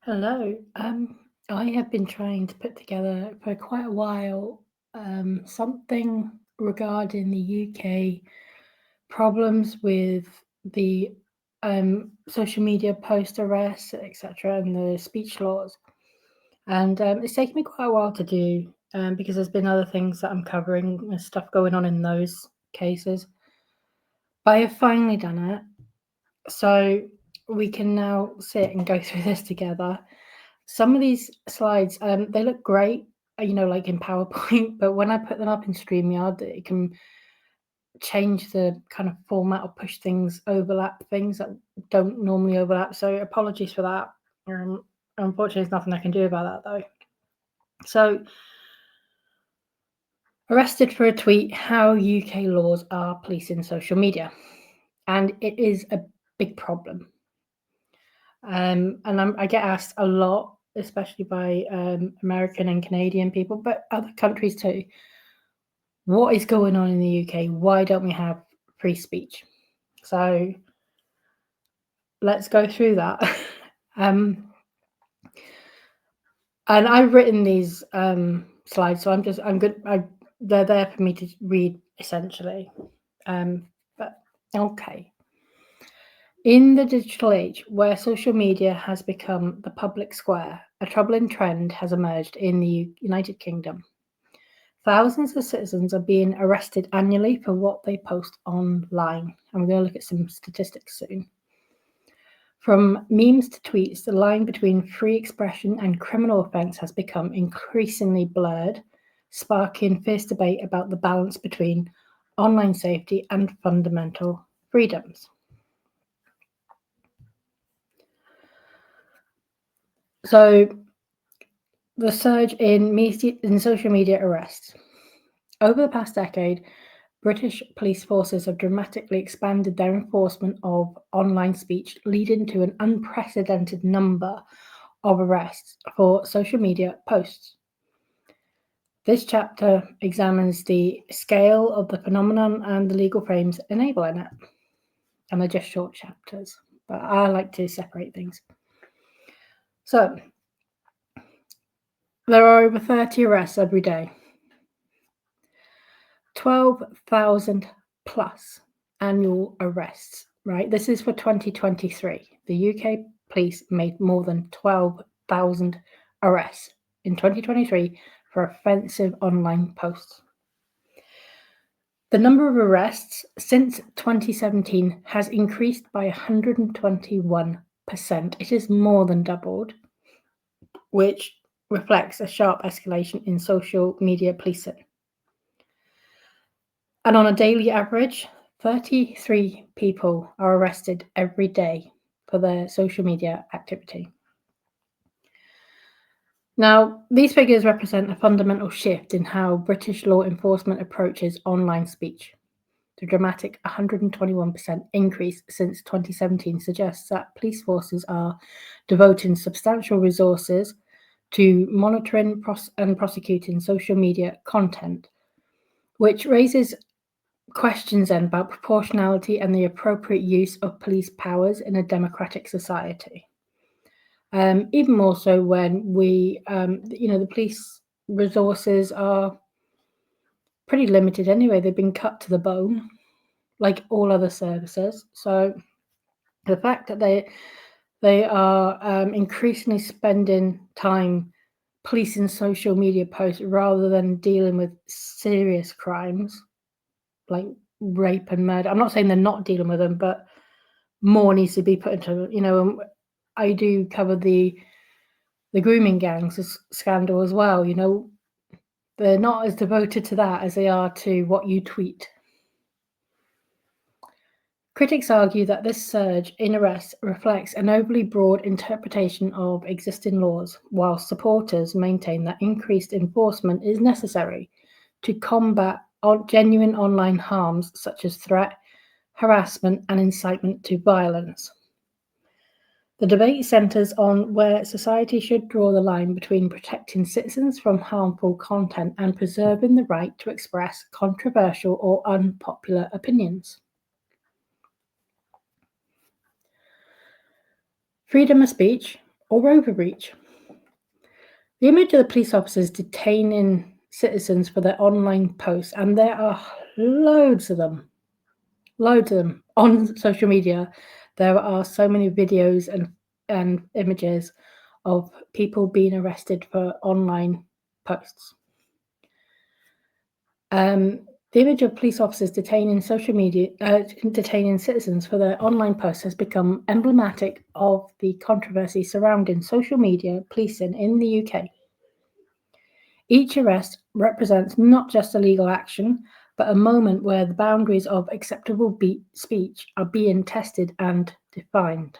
Hello. I have been trying to put together for quite a while something regarding the UK problems with the social media post arrests, etc., and the speech laws. And it's taken me quite a while to do because there's been other things that I'm covering, there's stuff going on in those cases. But I have finally done it. So we can now sit and go through this together. Some of these slides, they look great, like in PowerPoint, but when I put them up in StreamYard, it can change the kind of format or push things, overlap things that don't normally overlap. So apologies for that. Unfortunately, there's nothing I can do about that though. So, arrested for a tweet, how UK laws are policing social media. And it is a big problem. And I get asked a lot, especially by American and Canadian people, but other countries too. What is going on in the UK? Why don't we have free speech? So let's go through that. And I've written these slides, so I'm good. They're there for me to read essentially. But okay. In the digital age, where social media has become the public square, a troubling trend has emerged in the United Kingdom. Thousands of citizens are being arrested annually for what they post online. And we're going to look at some statistics soon. From memes to tweets, the line between free expression and criminal offence has become increasingly blurred, sparking fierce debate about the balance between online safety and fundamental freedoms. So, the surge in social media arrests. Over the past decade, British police forces have dramatically expanded their enforcement of online speech, leading to an unprecedented number of arrests for social media posts. This chapter examines the scale of the phenomenon and the legal frames enabling it. And they're just short chapters, but I like to separate things. So, there are over 30 arrests every day. 12,000 plus annual arrests, right? This is for 2023. The UK police made more than 12,000 arrests in 2023 for offensive online posts. The number of arrests since 2017 has increased by 121%. It is more than doubled, which reflects a sharp escalation in social media policing. And on a daily average, 33 people are arrested every day for their social media activity. Now, these figures represent a fundamental shift in how British law enforcement approaches online speech. The dramatic 121% increase since 2017 suggests that police forces are devoting substantial resources to monitoring and prosecuting social media content, which raises questions then about proportionality and the appropriate use of police powers in a democratic society. Even more so when the police resources are pretty limited anyway. They've been cut to the bone, like all other services. So the fact that they are increasingly spending time policing social media posts rather than dealing with serious crimes like rape and murder. I'm not saying they're not dealing with them, but more needs to be put into, I do cover the grooming gangs scandal as well. They're not as devoted to that as they are to what you tweet. Critics argue that this surge in arrests reflects an overly broad interpretation of existing laws, while supporters maintain that increased enforcement is necessary to combat genuine online harms such as threat, harassment, and incitement to violence. The debate centres on where society should draw the line between protecting citizens from harmful content and preserving the right to express controversial or unpopular opinions. Freedom of speech, or overreach. The image of the police officers detaining citizens for their online posts, and there are loads of them on social media. There are so many videos and images of people being arrested for online posts. The image of police officers detaining citizens for their online posts has become emblematic of the controversy surrounding social media policing in the UK. Each arrest represents not just a legal action, but a moment where the boundaries of acceptable speech are being tested and defined.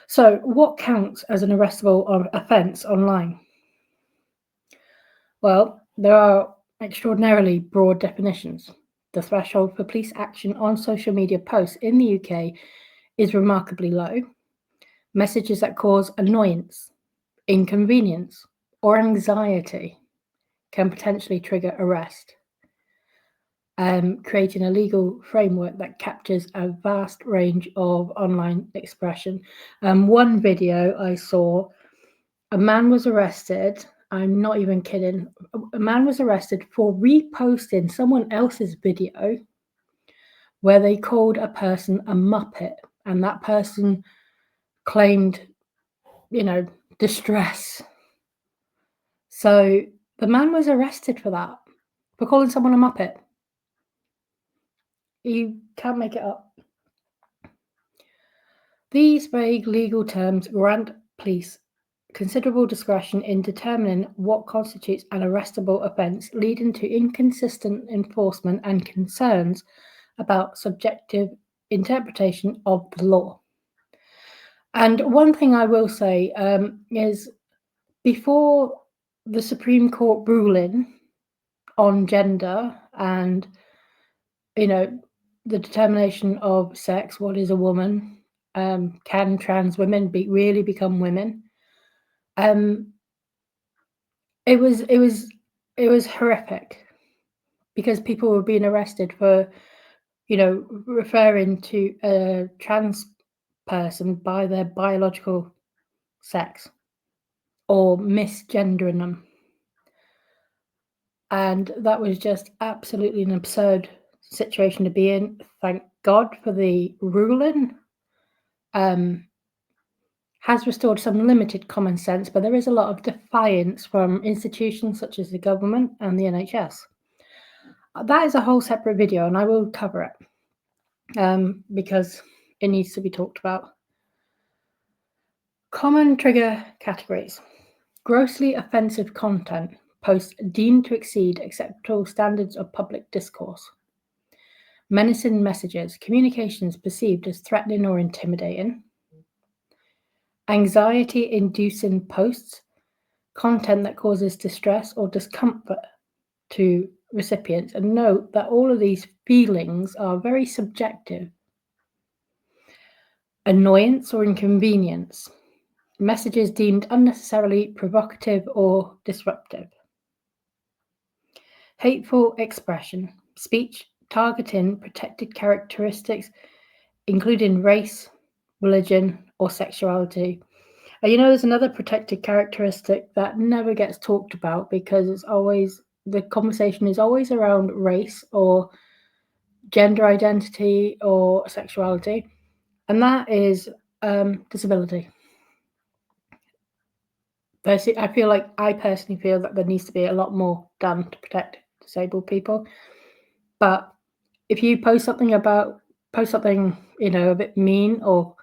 So, what counts as an arrestable offence online? Well, there are extraordinarily broad definitions. The threshold for police action on social media posts in the UK is remarkably low. Messages that cause annoyance, inconvenience, or anxiety can potentially trigger arrest, creating a legal framework that captures a vast range of online expression. One video I saw, a man was arrested. I'm not even kidding. A man was arrested for reposting someone else's video where they called a person a muppet, and that person claimed, distress. So the man was arrested for that, for calling someone a muppet. You can't make it up. These vague legal terms grant police considerable discretion in determining what constitutes an arrestable offence, leading to inconsistent enforcement and concerns about subjective interpretation of the law. And one thing I will say is, before the Supreme Court ruling on gender and, the determination of sex, what is a woman, can trans women really become women? It was horrific, because people were being arrested for, referring to a trans person by their biological sex or misgendering them. And that was just absolutely an absurd situation to be in. Thank God for the ruling. Has restored some limited common sense, but there is a lot of defiance from institutions such as the government and the NHS. That is a whole separate video, and I will cover it because it needs to be talked about. Common trigger categories: grossly offensive content, posts deemed to exceed acceptable standards of public discourse; menacing messages, communications perceived as threatening or intimidating; anxiety-inducing posts, content that causes distress or discomfort to recipients. And note that all of these feelings are very subjective. Annoyance or inconvenience, messages deemed unnecessarily provocative or disruptive. Hateful expression, speech targeting protected characteristics, including race, religion, or sexuality. There's another protected characteristic that never gets talked about, because the conversation is always around race or gender identity or sexuality, and that is disability. I personally feel that there needs to be a lot more done to protect disabled people. But if you post something a bit mean, or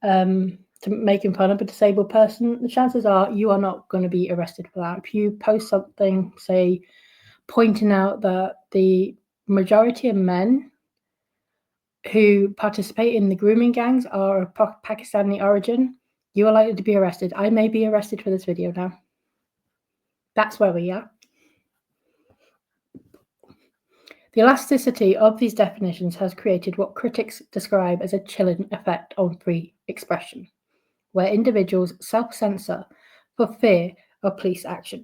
to making fun of a disabled person, the chances are you are not going to be arrested for that. If you post something, say, pointing out that the majority of men who participate in the grooming gangs are of Pakistani origin, you are likely to be arrested. I may be arrested for this video now. That's where we are. The elasticity of these definitions has created what critics describe as a chilling effect on free expression, where individuals self-censor for fear of police action.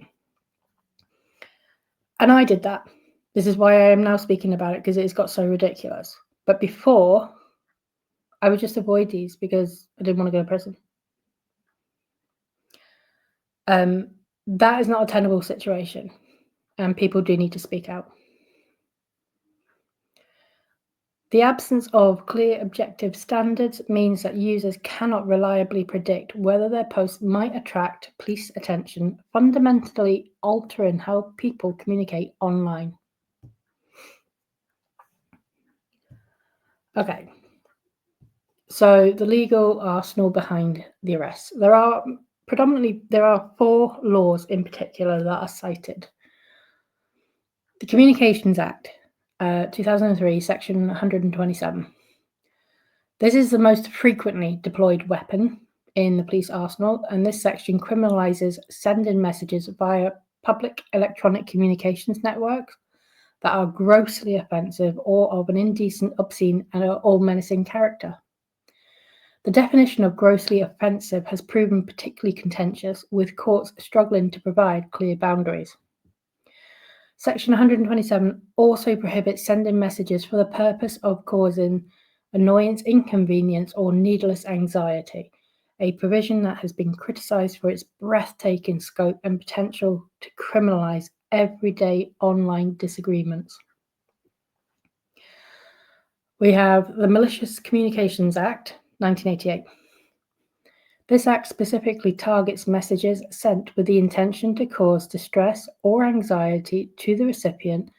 And I did that. This is why I am now speaking about it, because it's got so ridiculous. But before, I would just avoid these because I didn't want to go to prison. That is not a tenable situation, and people do need to speak out. The absence of clear objective standards means that users cannot reliably predict whether their posts might attract police attention, fundamentally altering how people communicate online. Okay, so the legal arsenal behind the arrests. There are 4 laws in particular that are cited. The Communications Act, 2003, Section 127. This is the most frequently deployed weapon in the police arsenal, and this section criminalises sending messages via public electronic communications networks that are grossly offensive or of an indecent, obscene, or menacing character. The definition of grossly offensive has proven particularly contentious, with courts struggling to provide clear boundaries. Section 127 also prohibits sending messages for the purpose of causing annoyance, inconvenience, or needless anxiety, a provision that has been criticised for its breathtaking scope and potential to criminalise everyday online disagreements. We have the Malicious Communications Act, 1988. This act specifically targets messages sent with the intention to cause distress or anxiety to the recipient.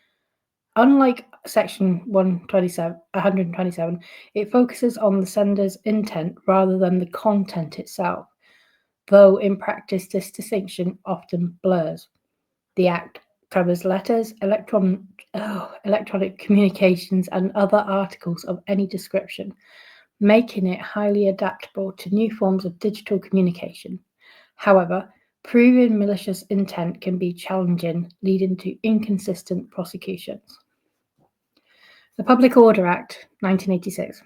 Unlike Section 127, it focuses on the sender's intent rather than the content itself, though in practice this distinction often blurs. The Act covers letters, electronic communications, and other articles of any description, making it highly adaptable to new forms of digital communication. However, proving malicious intent can be challenging, leading to inconsistent prosecutions. The Public Order Act, 1986.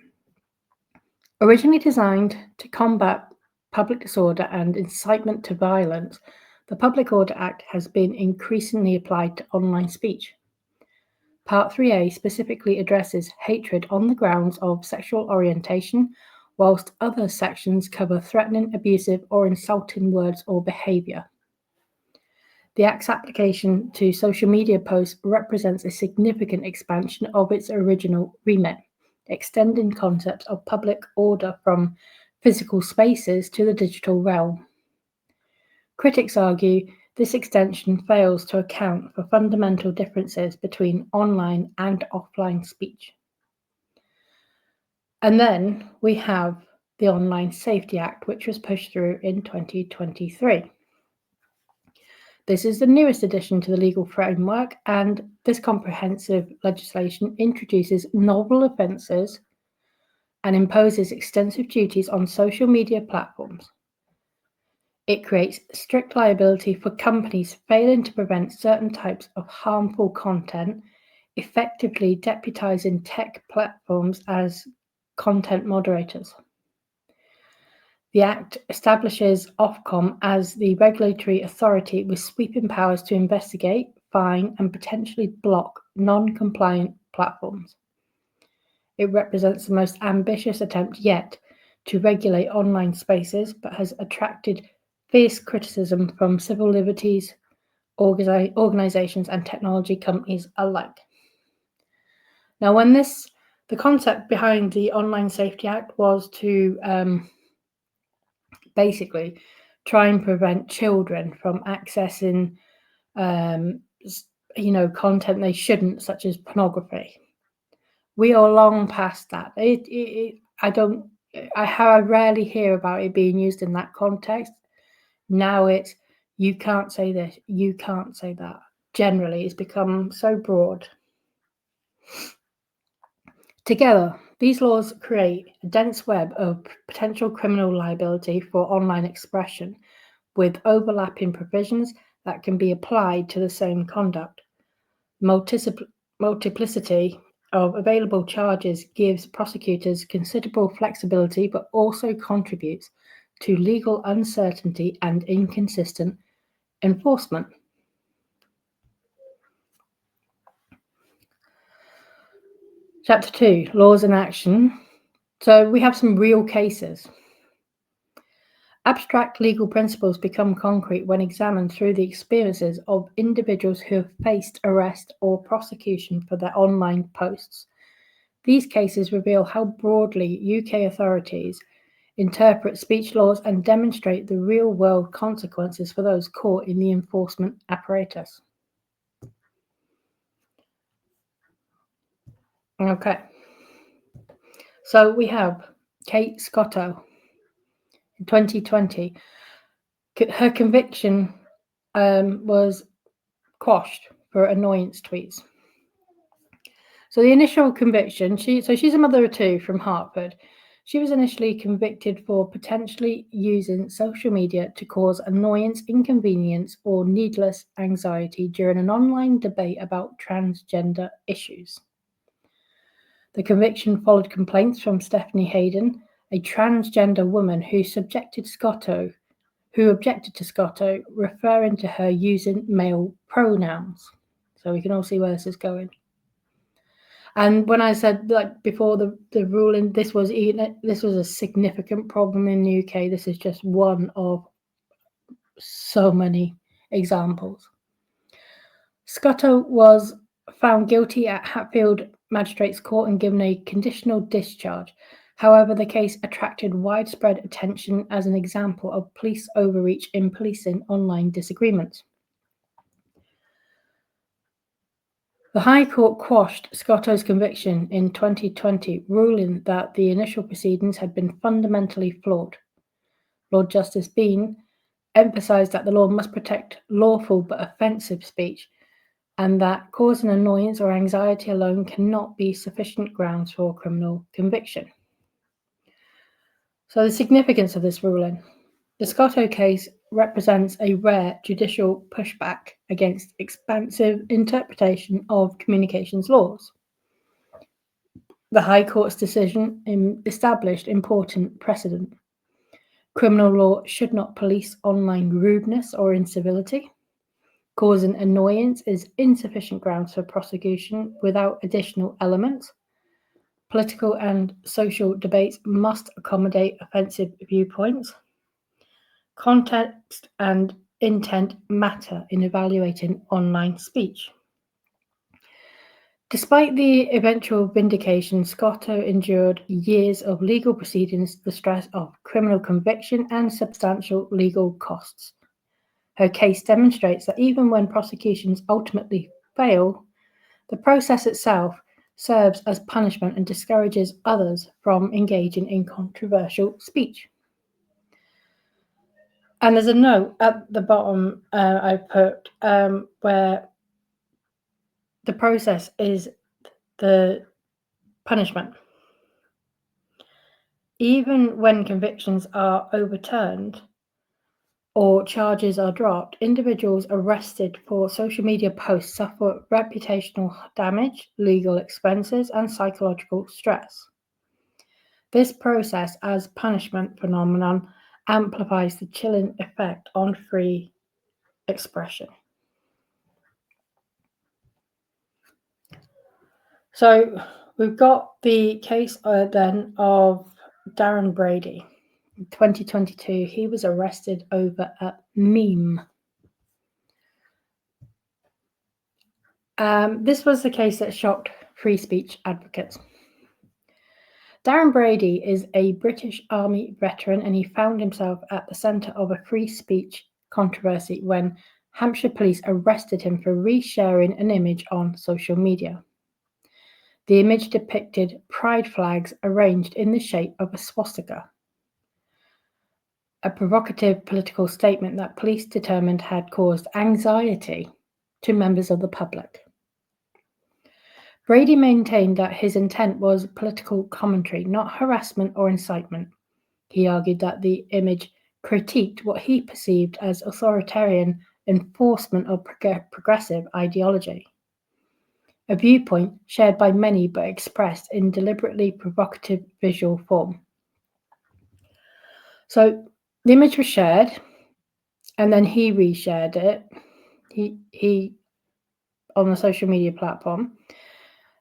Originally designed to combat public disorder and incitement to violence, the Public Order Act has been increasingly applied to online speech. Part 3A specifically addresses hatred on the grounds of sexual orientation, whilst other sections cover threatening, abusive, or insulting words or behaviour. The Act's application to social media posts represents a significant expansion of its original remit, extending concepts of public order from physical spaces to the digital realm. Critics argue this extension fails to account for fundamental differences between online and offline speech. And then we have the Online Safety Act, which was pushed through in 2023. This is the newest addition to the legal framework, and this comprehensive legislation introduces novel offences and imposes extensive duties on social media platforms. It creates strict liability for companies failing to prevent certain types of harmful content, effectively deputizing tech platforms as content moderators. The Act establishes Ofcom as the regulatory authority with sweeping powers to investigate, fine, and potentially block non-compliant platforms. It represents the most ambitious attempt yet to regulate online spaces, but has attracted fierce criticism from civil liberties organizations and technology companies alike. Now, the concept behind the Online Safety Act was to basically try and prevent children from accessing, content they shouldn't, such as pornography. We are long past that. I rarely hear about it being used in that context. Now it's, you can't say this, you can't say that. Generally, it's become so broad. Together, these laws create a dense web of potential criminal liability for online expression, with overlapping provisions that can be applied to the same conduct. Multiplicity of available charges gives prosecutors considerable flexibility, but also contributes to legal uncertainty and inconsistent enforcement. Chapter 2, Laws in Action, So we have some real cases. Abstract legal principles become concrete when examined through the experiences of individuals who have faced arrest or prosecution for their online posts. These cases reveal how broadly UK authorities interpret speech laws and demonstrate the real-world consequences for those caught in the enforcement apparatus. Okay. So we have Kate Scotto in 2020. Her conviction was quashed for annoyance tweets. So the initial conviction, she's a mother of two from Hartford. She was initially convicted for potentially using social media to cause annoyance, inconvenience, or needless anxiety during an online debate about transgender issues. The conviction followed complaints from Stephanie Hayden, a transgender woman who objected to Scotto referring to her using male pronouns. So we can all see where this is going. And when I said, like before the ruling, this was a significant problem in the UK. This is just one of so many examples. Scotto was found guilty at Hatfield Magistrates Court and given a conditional discharge. However, the case attracted widespread attention as an example of police overreach in policing online disagreements. The High Court quashed Scotto's conviction in 2020, ruling that the initial proceedings had been fundamentally flawed. Lord Justice Bean emphasised that the law must protect lawful but offensive speech, and that causing annoyance or anxiety alone cannot be sufficient grounds for criminal conviction. So the significance of this ruling. The Scotto case represents a rare judicial pushback against expansive interpretation of communications laws. The High Court's decision established important precedent. Criminal law should not police online rudeness or incivility. Causing annoyance is insufficient grounds for prosecution without additional elements. Political and social debates must accommodate offensive viewpoints. Context and intent matter in evaluating online speech. Despite the eventual vindication, Scotto endured years of legal proceedings, the stress of criminal conviction, and substantial legal costs. Her case demonstrates that even when prosecutions ultimately fail, the process itself serves as punishment and discourages others from engaging in controversial speech. And there's a note at the bottom I put where the process is the punishment. Even when convictions are overturned or charges are dropped, individuals arrested for social media posts suffer reputational damage, legal expenses, and psychological stress. This process as punishment phenomenon amplifies the chilling effect on free expression. So we've got the case then of Darren Brady. In 2022, he was arrested over a meme. This was the case that shocked free speech advocates. Darren Brady is a British Army veteran, and he found himself at the centre of a free speech controversy when Hampshire police arrested him for resharing an image on social media. The image depicted pride flags arranged in the shape of a swastika, a provocative political statement that police determined had caused anxiety to members of the public. Brady maintained that his intent was political commentary, not harassment or incitement. He argued that the image critiqued what he perceived as authoritarian enforcement of progressive ideology, a viewpoint shared by many but expressed in deliberately provocative visual form. So the image was shared, and then he reshared it. He on the social media platform.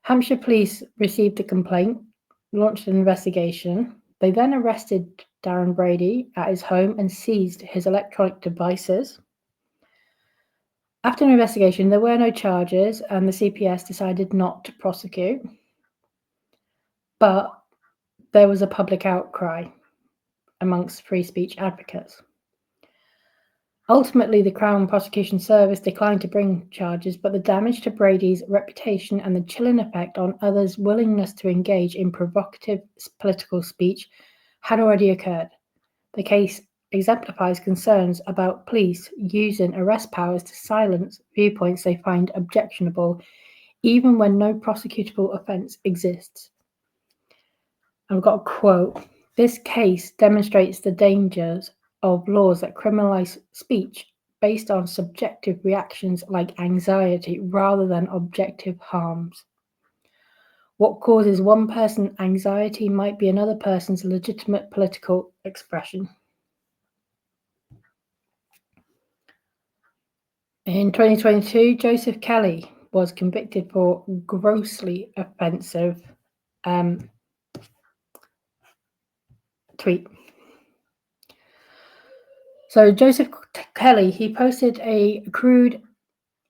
Hampshire police received the complaint, launched an investigation. They then arrested Darren Brady at his home and seized his electronic devices. After an investigation, there were no charges, and the CPS decided not to prosecute. But there was a public outcry amongst free speech advocates. Ultimately, the Crown Prosecution Service declined to bring charges, but the damage to Brady's reputation and the chilling effect on others' willingness to engage in provocative political speech had already occurred. The case exemplifies concerns about police using arrest powers to silence viewpoints they find objectionable, even when no prosecutable offence exists. I've got a quote. This case demonstrates the dangers of laws that criminalize speech based on subjective reactions like anxiety rather than objective harms. What causes one person anxiety might be another person's legitimate political expression. In 2022, Joseph Kelly was convicted for grossly offensive tweet. So Joseph Kelly, he posted a crude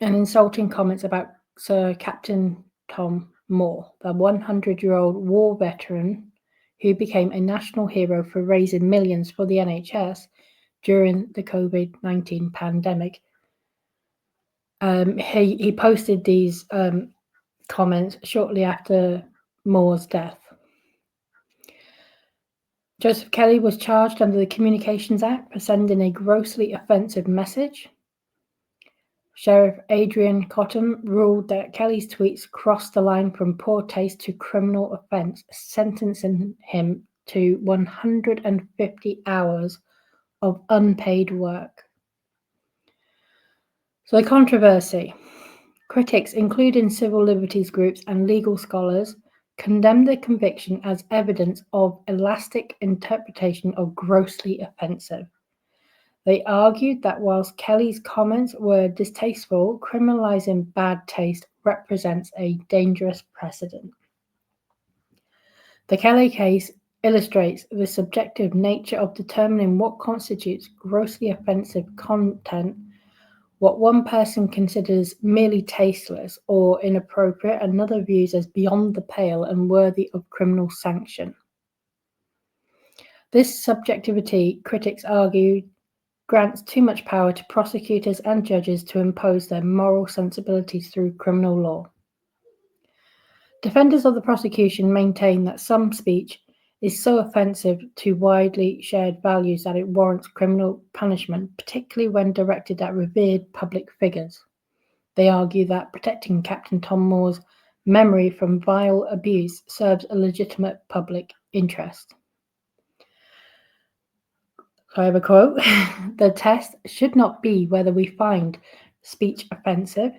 and insulting comments about Sir Captain Tom Moore, the 100-year-old war veteran who became a national hero for raising millions for the NHS during the COVID-19 pandemic. He posted these comments shortly after Moore's death. Joseph Kelly was charged under the Communications Act for sending a grossly offensive message. Sheriff Adrian Cottam ruled that Kelly's tweets crossed the line from poor taste to criminal offence, sentencing him to 150 hours of unpaid work. So the controversy. Critics, including civil liberties groups and legal scholars, condemned the conviction as evidence of elastic interpretation of grossly offensive. They argued that whilst Kelly's comments were distasteful, criminalising bad taste represents a dangerous precedent. The Kelly case illustrates the subjective nature of determining what constitutes grossly offensive content. What one person considers merely tasteless or inappropriate, another views as beyond the pale and worthy of criminal sanction. This subjectivity, critics argue, grants too much power to prosecutors and judges to impose their moral sensibilities through criminal law. Defenders of the prosecution maintain that some speech is so offensive to widely shared values that it warrants criminal punishment, particularly when directed at revered public figures. They argue that protecting Captain Tom Moore's memory from vile abuse serves a legitimate public interest. So I have a quote. The test should not be whether we find speech offensive,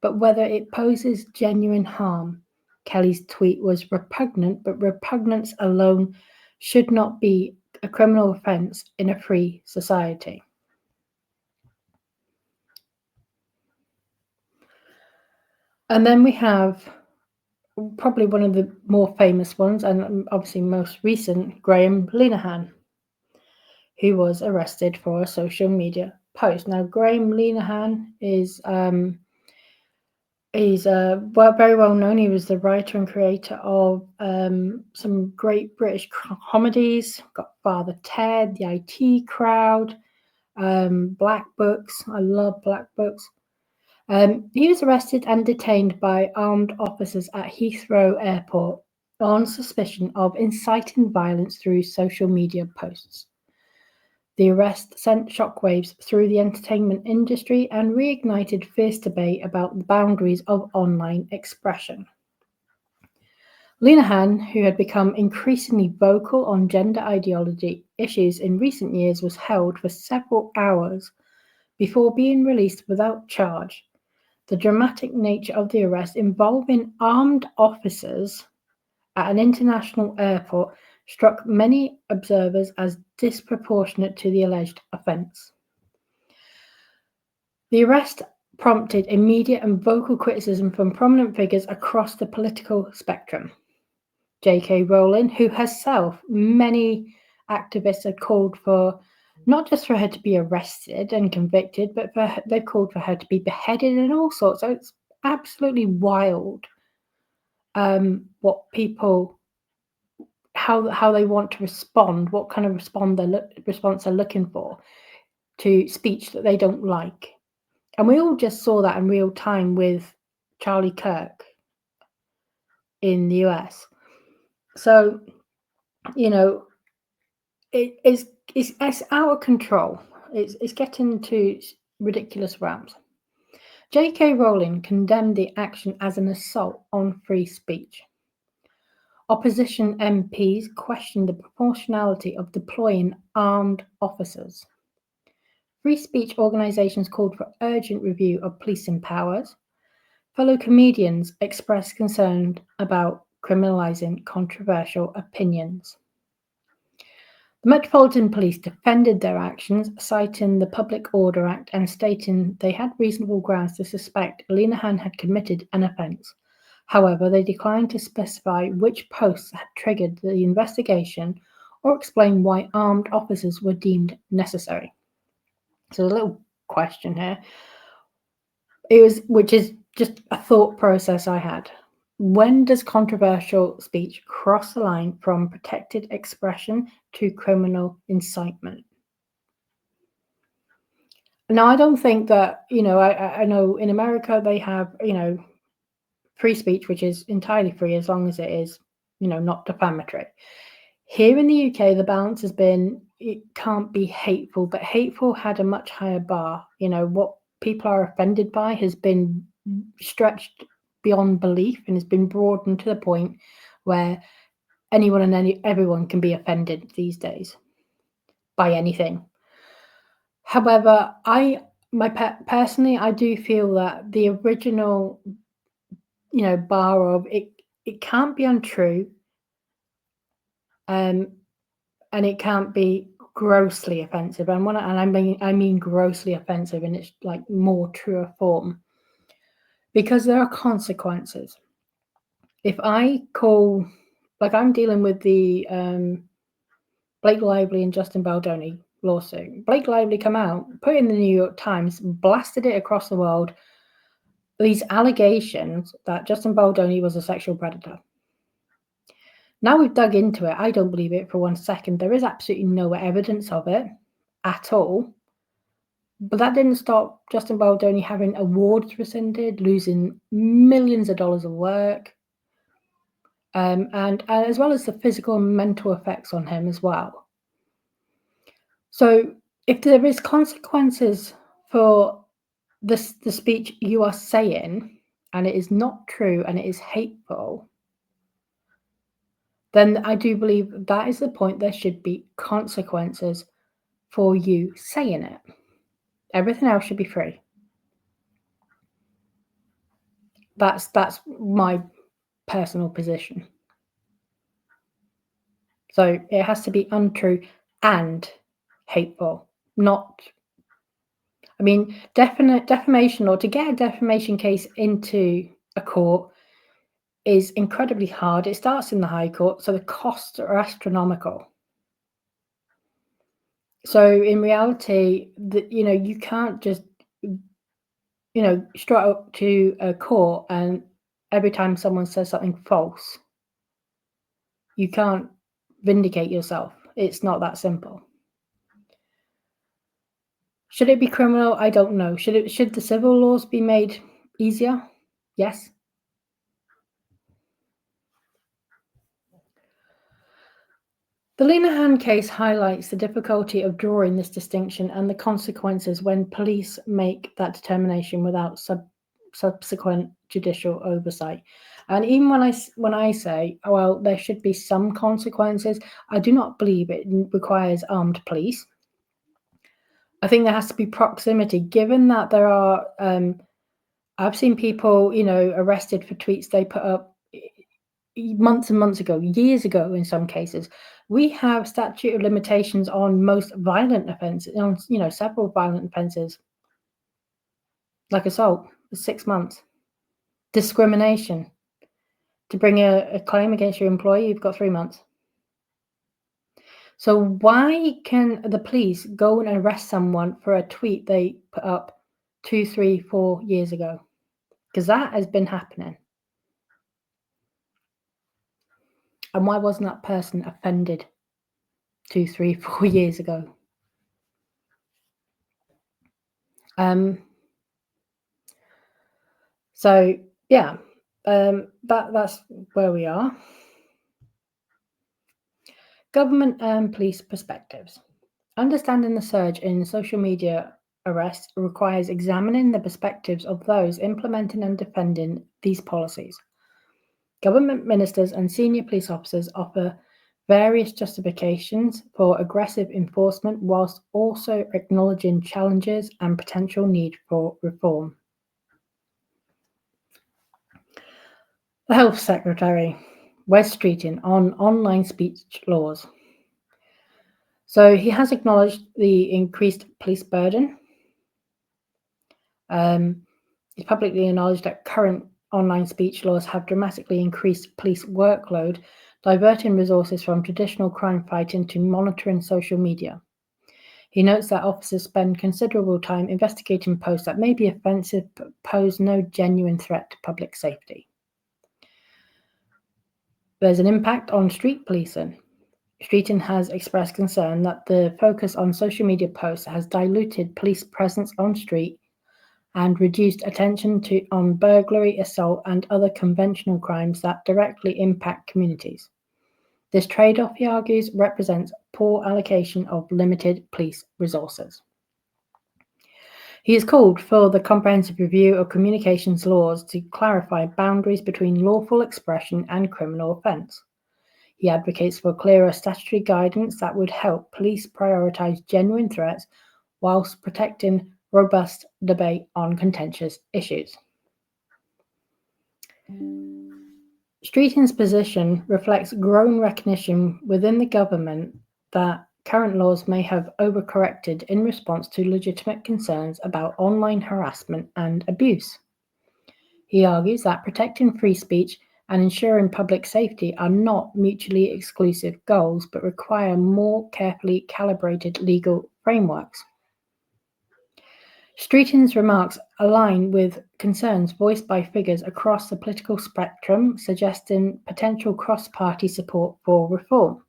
but whether it poses genuine harm. Kelly's tweet was repugnant, but repugnance alone should not be a criminal offence in a free society. And then we have probably one of the more famous ones, and obviously most recent, Graham Linehan, who was arrested for a social media post. Now, Graham Linehan is very well known. He was the writer and creator of some great British comedies. Got Father Ted, The IT Crowd, Black Books. I love Black Books. He was arrested and detained by armed officers at Heathrow Airport on suspicion of inciting violence through social media posts. The arrest sent shockwaves through the entertainment industry and reignited fierce debate about the boundaries of online expression. Linehan, who had become increasingly vocal on gender ideology issues in recent years, was held for several hours before being released without charge. The dramatic nature of the arrest, involving armed officers at an international airport, struck many observers as disproportionate to the alleged offence. The arrest prompted immediate and vocal criticism from prominent figures across the political spectrum. J.K. Rowling, who herself, many activists have called for not just for her to be arrested and convicted, but they've called for her to be beheaded and all sorts. So it's absolutely wild what people, how they want to respond, what kind of response they're looking for to speech that they don't like. And we all just saw that in real time with Charlie Kirk in the US. So, it's out of control. It's getting to ridiculous realms. J.K. Rowling condemned the action as an assault on free speech. Opposition MPs questioned the proportionality of deploying armed officers. Free speech organisations called for urgent review of policing powers. Fellow comedians expressed concern about criminalising controversial opinions. The Metropolitan Police defended their actions, citing the Public Order Act and stating they had reasonable grounds to suspect Lenahan had committed an offence. However, they declined to specify which posts had triggered the investigation or explain why armed officers were deemed necessary. So a little question here. Which is just a thought process I had. When does controversial speech cross the line from protected expression to criminal incitement? Now, I don't think that, I know in America they have, free speech, which is entirely free as long as it is, not defamatory. Here in the UK, the balance has been, it can't be hateful, but hateful had a much higher bar. What people are offended by has been stretched beyond belief and has been broadened to the point where anyone and everyone can be offended these days by anything. However, personally, I do feel that the original, bar of it can't be untrue, and it can't be grossly offensive. And I mean grossly offensive in its like more truer form, because there are consequences. If I call, like I'm dealing with the Blake Lively and Justin Baldoni lawsuit. Blake Lively come out, put it in the New York Times, blasted it across the world. These allegations that Justin Baldoni was a sexual predator. Now we've dug into it, I don't believe it for 1 second. There is absolutely no evidence of it at all. But that didn't stop Justin Baldoni having awards rescinded, losing millions of dollars of work, and as well as the physical and mental effects on him as well. So if there is consequences for the speech you are saying, and it is not true and it is hateful, then I do believe that is the point. There should be consequences for you saying it. Everything else should be free. That's my personal position. So it has to be untrue and hateful, not. I mean, defamation, or to get a defamation case into a court is incredibly hard. It starts in the High Court, so the costs are astronomical. So in reality, you can't just, strut up to a court and every time someone says something false, you can't vindicate yourself. It's not that simple. Should it be criminal? I don't know. Should the civil laws be made easier? Yes. The Lenahan case highlights the difficulty of drawing this distinction and the consequences when police make that determination without subsequent judicial oversight. And even when I say, oh, well, there should be some consequences, I do not believe it requires armed police. I think there has to be proximity, given that there are, I've seen people, arrested for tweets they put up months and months ago, years ago in some cases. We have statute of limitations on most violent offences, on, several violent offences, like assault, 6 months. Discrimination, To bring a claim against your employee, you've got 3 months. So why can the police go and arrest someone for a tweet they put up 2, 3, 4 years ago? Because that has been happening. And why wasn't that person offended 2, 3, 4 years ago? So yeah, that's where we are. Government and police perspectives. Understanding the surge in social media arrests requires examining the perspectives of those implementing and defending these policies. Government ministers and senior police officers offer various justifications for aggressive enforcement whilst also acknowledging challenges and potential need for reform. The Health Secretary, Wes Streeting, on online speech laws. So he has acknowledged the increased police burden. He's publicly acknowledged that current online speech laws have dramatically increased police workload, diverting resources from traditional crime fighting to monitoring social media. He notes that officers spend considerable time investigating posts that may be offensive but pose no genuine threat to public safety. There's an impact on street policing. Streeting has expressed concern that the focus on social media posts has diluted police presence on street and reduced attention on burglary, assault, and other conventional crimes that directly impact communities. This trade-off, he argues, represents poor allocation of limited police resources. He has called for the comprehensive review of communications laws to clarify boundaries between lawful expression and criminal offence. He advocates for clearer statutory guidance that would help police prioritise genuine threats whilst protecting robust debate on contentious issues. Streeting's position reflects growing recognition within the government that current laws may have overcorrected in response to legitimate concerns about online harassment and abuse. He argues that protecting free speech and ensuring public safety are not mutually exclusive goals, but require more carefully calibrated legal frameworks. Streeting's remarks align with concerns voiced by figures across the political spectrum, suggesting potential cross-party support for reform.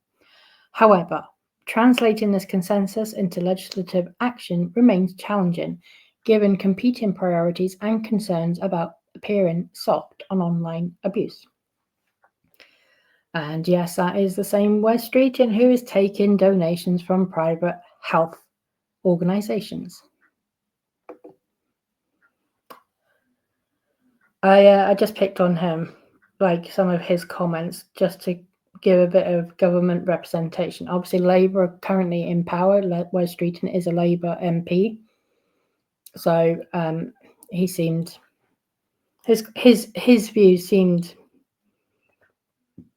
However, translating this consensus into legislative action remains challenging, given competing priorities and concerns about appearing soft on online abuse. And yes, that is the same Wes Streeting who is taking donations from private health organisations. I just picked on him, like some of his comments, just to give a bit of government representation. Obviously, Labour are currently in power. Wes Streeting is a Labour MP, so he seemed his views seemed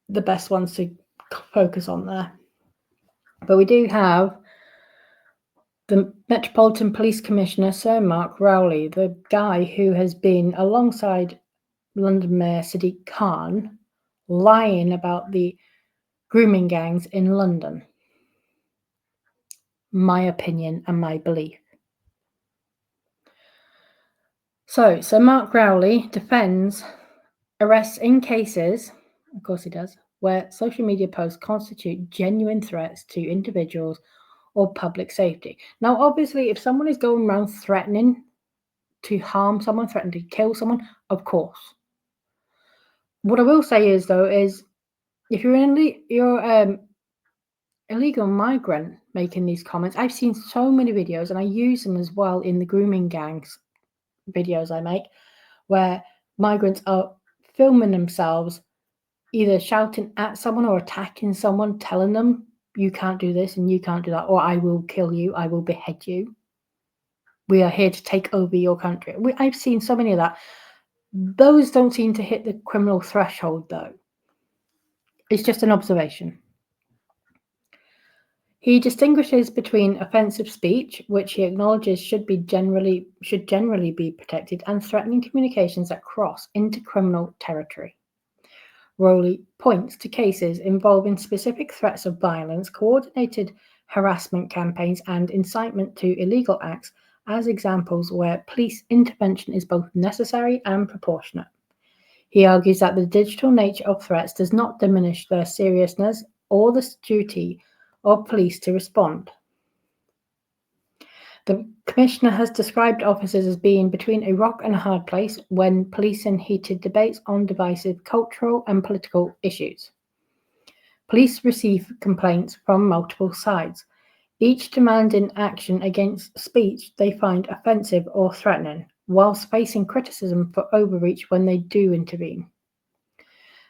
the best ones to focus on there. But we do have the Metropolitan Police Commissioner, Sir Mark Rowley, the guy who has been alongside London Mayor Sadiq Khan lying about the grooming gangs in London. My opinion and my belief. So Mark Rowley defends arrests in cases, of course he does, where social media posts constitute genuine threats to individuals or public safety. Now, obviously, if someone is going around threatening to harm someone, threatening to kill someone, of course. What I will say is, though, is if you're illegal migrant making these comments, I've seen so many videos, and I use them as well in the grooming gangs videos I make, where migrants are filming themselves either shouting at someone or attacking someone, telling them you can't do this and you can't do that, or I will kill you, I will behead you. We are here to take over your country. I've seen so many of that. Those don't seem to hit the criminal threshold, though. It's just an observation. He distinguishes between offensive speech, which he acknowledges should generally be protected, and threatening communications that cross into criminal territory. Rowley points to cases involving specific threats of violence, coordinated harassment campaigns, and incitement to illegal acts as examples where police intervention is both necessary and proportionate. He argues that the digital nature of threats does not diminish their seriousness or the duty of police to respond. The Commissioner has described officers as being between a rock and a hard place when policing heated debates on divisive cultural and political issues. Police receive complaints from multiple sides, each demanding action against speech they find offensive or threatening, whilst facing criticism for overreach when they do intervene.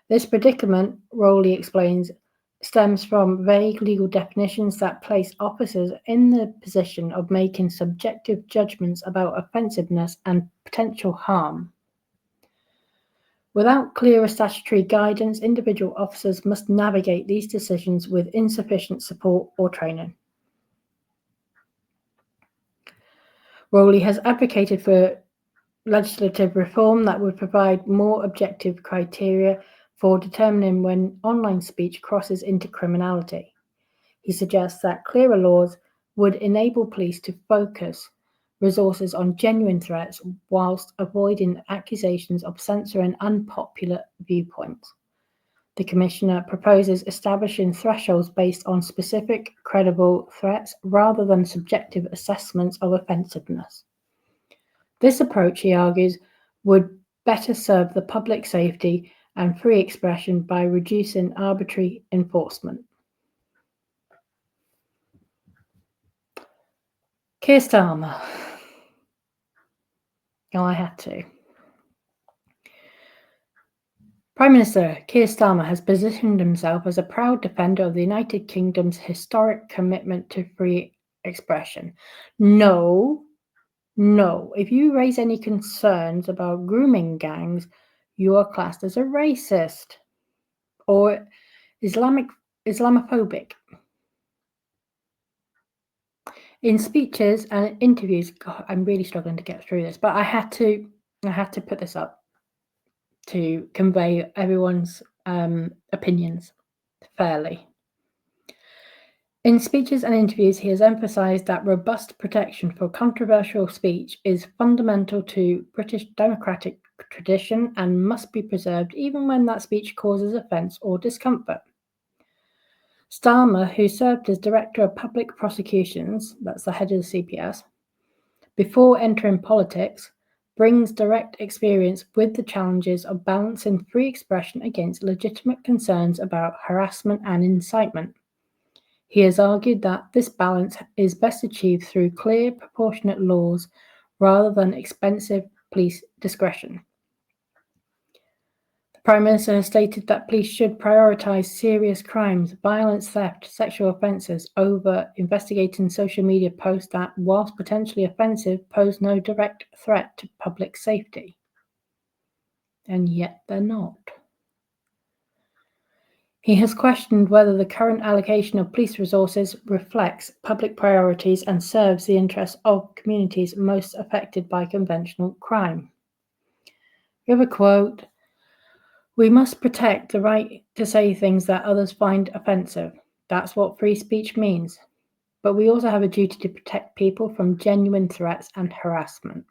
This predicament, Rowley explains, stems from vague legal definitions that place officers in the position of making subjective judgments about offensiveness and potential harm. Without clearer statutory guidance, individual officers must navigate these decisions with insufficient support or training. Rowley has advocated for legislative reform that would provide more objective criteria for determining when online speech crosses into criminality. He suggests that clearer laws would enable police to focus resources on genuine threats whilst avoiding accusations of censoring unpopular viewpoints. The Commissioner proposes establishing thresholds based on specific, credible threats rather than subjective assessments of offensiveness. This approach, he argues, would better serve the public safety and free expression by reducing arbitrary enforcement. Keir Starmer. Oh, I had to. Prime Minister Keir Starmer has positioned himself as a proud defender of the United Kingdom's historic commitment to free expression. No. If you raise any concerns about grooming gangs, you are classed as a racist or Islamophobic. In speeches and interviews, God, I'm really struggling to get through this, but I had to put this up to convey everyone's opinions fairly. In speeches and interviews, he has emphasised that robust protection for controversial speech is fundamental to British democratic tradition and must be preserved even when that speech causes offence or discomfort. Starmer, who served as Director of Public Prosecutions, that's the head of the CPS, before entering politics, brings direct experience with the challenges of balancing free expression against legitimate concerns about harassment and incitement. He has argued that this balance is best achieved through clear, proportionate laws rather than expensive police discretion. The Prime Minister has stated that police should prioritise serious crimes, violence, theft, sexual offences over investigating social media posts that, whilst potentially offensive, pose no direct threat to public safety. And yet they're not. He has questioned whether the current allocation of police resources reflects public priorities and serves the interests of communities most affected by conventional crime. We have a quote, "We must protect the right to say things that others find offensive. That's what free speech means. But we also have a duty to protect people from genuine threats and harassment."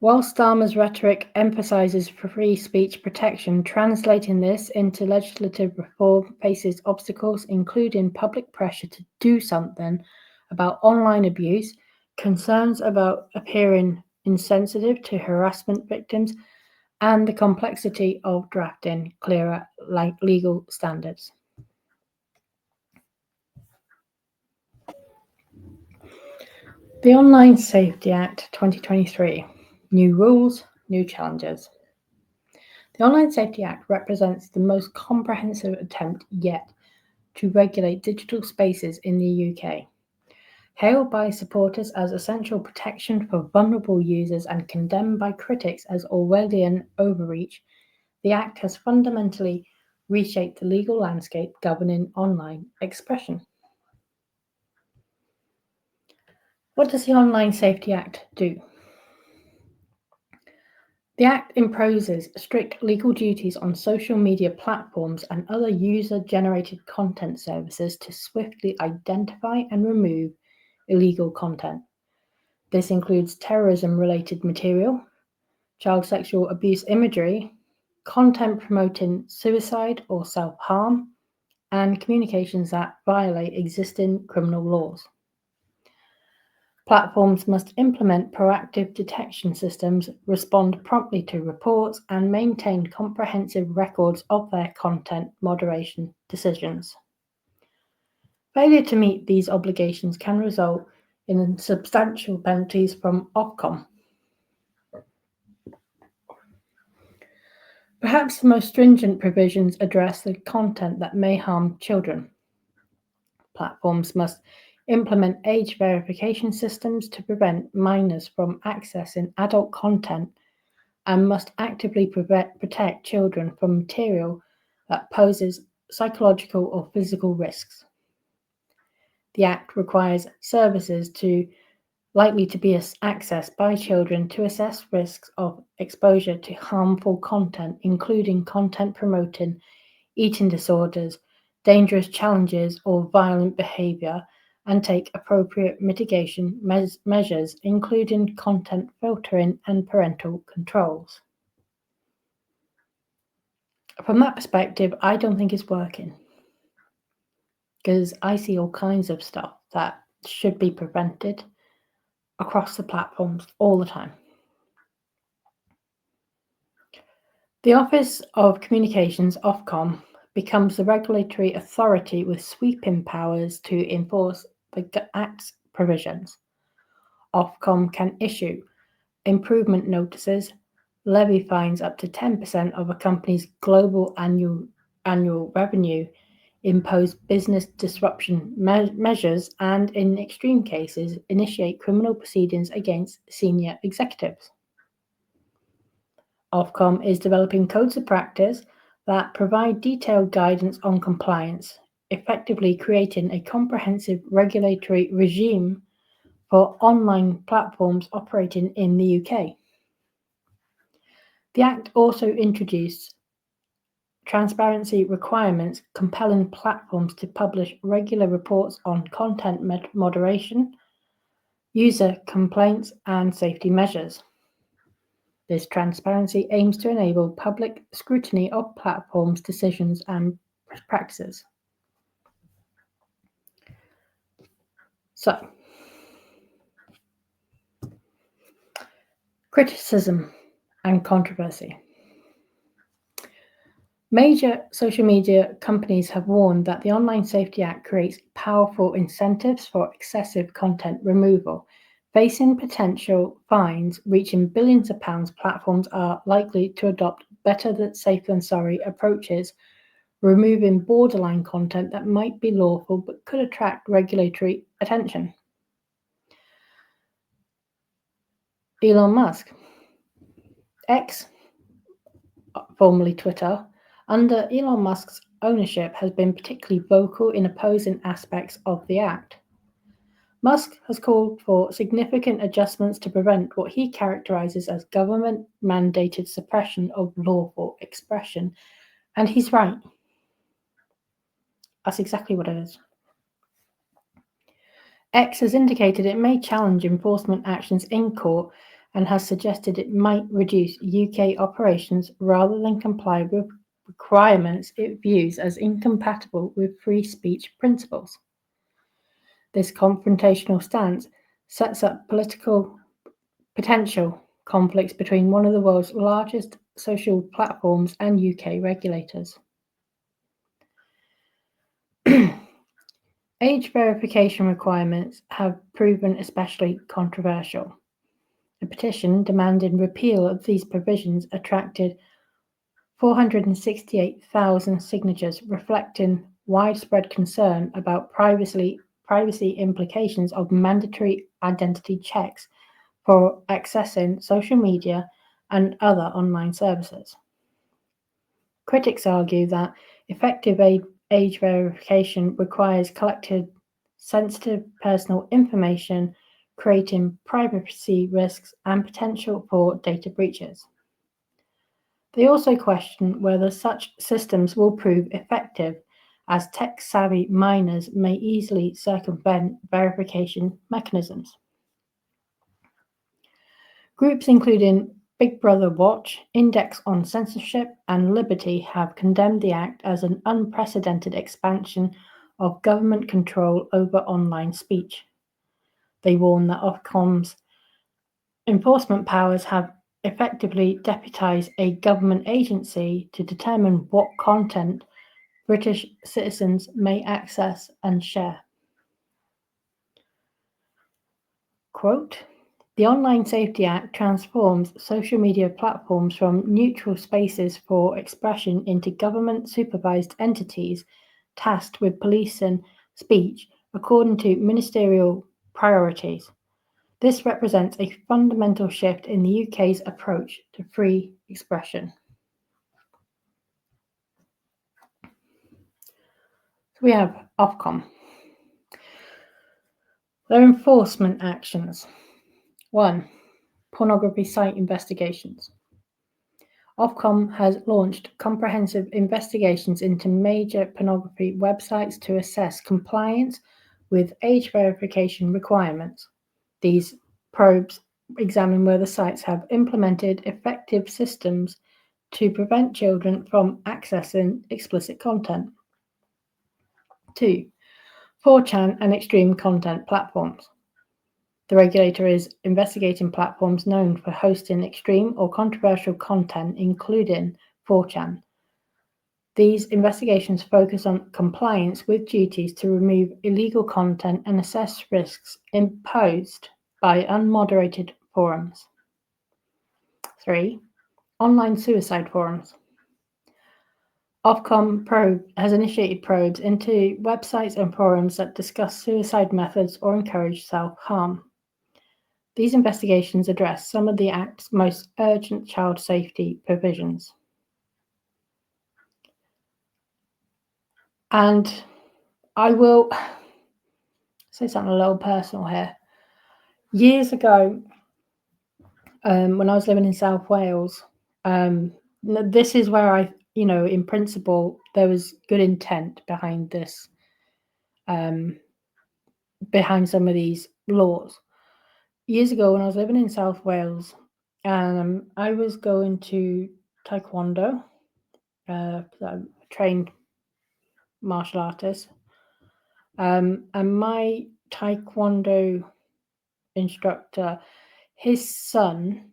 While Starmer's rhetoric emphasises free speech protection, translating this into legislative reform faces obstacles, including public pressure to do something about online abuse, concerns about appearing insensitive to harassment victims, and the complexity of drafting clearer legal standards. The Online Safety Act 2023. New rules, new challenges. The Online Safety Act represents the most comprehensive attempt yet to regulate digital spaces in the UK. Hailed by supporters as essential protection for vulnerable users and condemned by critics as Orwellian overreach, the Act has fundamentally reshaped the legal landscape governing online expression. What does the Online Safety Act do? The Act imposes strict legal duties on social media platforms and other user-generated content services to swiftly identify and remove illegal content. This includes terrorism-related material, child sexual abuse imagery, content promoting suicide or self-harm, and communications that violate existing criminal laws. Platforms must implement proactive detection systems, respond promptly to reports, and maintain comprehensive records of their content moderation decisions. Failure to meet these obligations can result in substantial penalties from Ofcom. Perhaps the most stringent provisions address the content that may harm children. Platforms must implement age verification systems to prevent minors from accessing adult content and must actively protect children from material that poses psychological or physical risks. The Act requires services likely to be accessed by children to assess risks of exposure to harmful content, including content promoting eating disorders, dangerous challenges, or violent behavior, and take appropriate mitigation measures, including content filtering and parental controls. From that perspective, I don't think it's working, because I see all kinds of stuff that should be prevented across the platforms all the time. The Office of Communications, Ofcom, becomes the regulatory authority with sweeping powers to enforce the Act's provisions. Ofcom can issue improvement notices, levy fines up to 10% of a company's global annual revenue, impose business disruption measures, and in extreme cases, initiate criminal proceedings against senior executives. Ofcom is developing codes of practice that provide detailed guidance on compliance, effectively creating a comprehensive regulatory regime for online platforms operating in the UK. The Act also introduced transparency requirements compelling platforms to publish regular reports on content moderation, user complaints, and safety measures. This transparency aims to enable public scrutiny of platforms' decisions and practices. So, criticism and controversy. Major social media companies have warned that the Online Safety Act creates powerful incentives for excessive content removal. Facing potential fines reaching billions of pounds, platforms are likely to adopt better than safe than sorry approaches, removing borderline content that might be lawful but could attract regulatory attention. Elon Musk, X, formerly Twitter, under Elon Musk's ownership, has been particularly vocal in opposing aspects of the Act. Musk has called for significant adjustments to prevent what he characterizes as government-mandated suppression of lawful expression, and he's right. That's exactly what it is. X has indicated it may challenge enforcement actions in court and has suggested it might reduce UK operations rather than comply with requirements it views as incompatible with free speech principles. This confrontational stance sets up potential conflicts between one of the world's largest social platforms and UK regulators. Age verification requirements have proven especially controversial. A petition demanding repeal of these provisions attracted 468,000 signatures, reflecting widespread concern about privacy implications of mandatory identity checks for accessing social media and other online services. Critics argue that effective age verification requires collecting sensitive personal information, creating privacy risks and potential for data breaches. They also question whether such systems will prove effective, as tech-savvy minors may easily circumvent verification mechanisms. Groups including Big Brother Watch, Index on Censorship, and Liberty have condemned the act as an unprecedented expansion of government control over online speech. They warn that Ofcom's enforcement powers have effectively deputised a government agency to determine what content British citizens may access and share. Quote, "The Online Safety Act transforms social media platforms from neutral spaces for expression into government-supervised entities tasked with policing speech according to ministerial priorities. This represents a fundamental shift in the UK's approach to free expression." So we have Ofcom. Their enforcement actions. 1. Pornography site investigations. Ofcom has launched comprehensive investigations into major pornography websites to assess compliance with age verification requirements. These probes examine whether sites have implemented effective systems to prevent children from accessing explicit content. 2. 4chan and extreme content platforms. The regulator is investigating platforms known for hosting extreme or controversial content, including 4chan. These investigations focus on compliance with duties to remove illegal content and assess risks imposed by unmoderated forums. 3. Online suicide forums. Ofcom has initiated probes into websites and forums that discuss suicide methods or encourage self-harm. These investigations address some of the Act's most urgent child safety provisions. And I will say something a little personal here. Years ago, when I was living in South Wales, this is where in principle, there was good intent behind this, behind some of these laws. Years ago, when I was living in South Wales, I was going to Taekwondo, I'm a trained martial artist, and my Taekwondo instructor, his son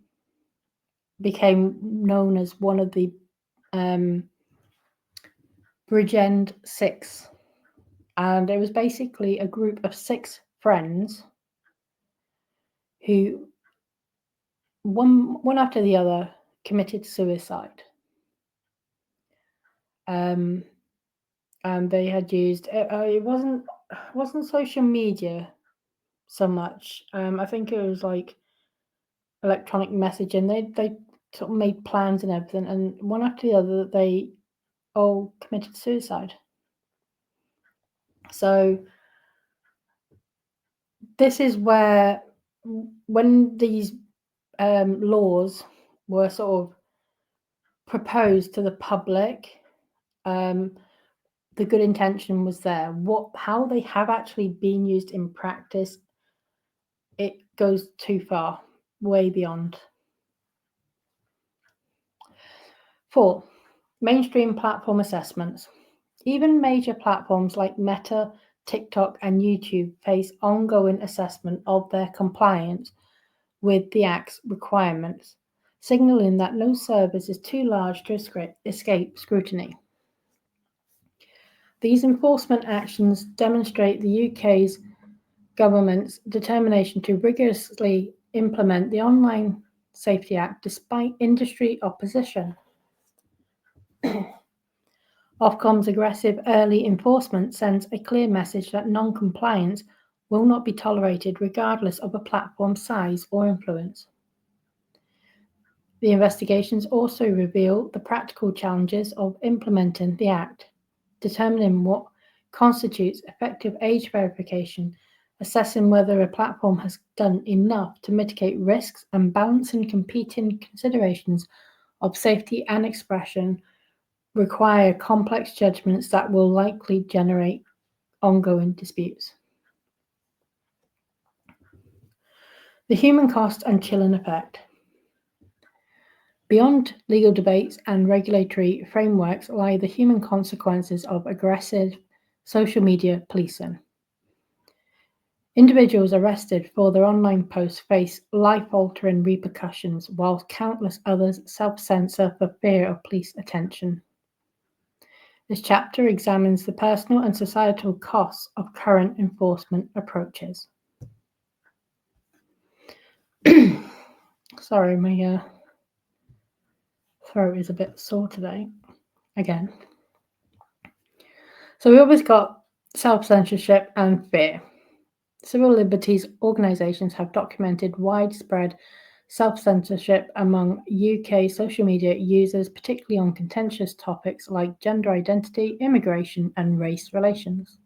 became known as one of the Bridgend Six, and it was basically a group of 6 friends who one after the other committed suicide. And they had used it wasn't social media so much. I think it was like electronic messaging. They sort of made plans and everything, and one after the other they all committed suicide. So this is where, when these laws were sort of proposed to the public, the good intention was there. How they have actually been used in practice, it goes too far, way beyond. 4. Mainstream platform assessments. Even major platforms like Meta, TikTok, and YouTube face ongoing assessment of their compliance with the Act's requirements, signalling that no service is too large to escape scrutiny. These enforcement actions demonstrate the UK's government's determination to rigorously implement the Online Safety Act despite industry opposition. Ofcom's aggressive early enforcement sends a clear message that non-compliance will not be tolerated regardless of a platform's size or influence. The investigations also reveal the practical challenges of implementing the Act, determining what constitutes effective age verification, assessing whether a platform has done enough to mitigate risks, and balancing competing considerations of safety and expression require complex judgments that will likely generate ongoing disputes. The human cost and chilling effect. Beyond legal debates and regulatory frameworks lie the human consequences of aggressive social media policing. Individuals arrested for their online posts face life-altering repercussions, while countless others self-censor for fear of police attention. This chapter examines the personal and societal costs of current enforcement approaches. Sorry, my throat is a bit sore today, again. So we always got self-censorship and fear. Civil liberties organisations have documented widespread self-censorship among UK social media users, particularly on contentious topics like gender identity, immigration, and race relations.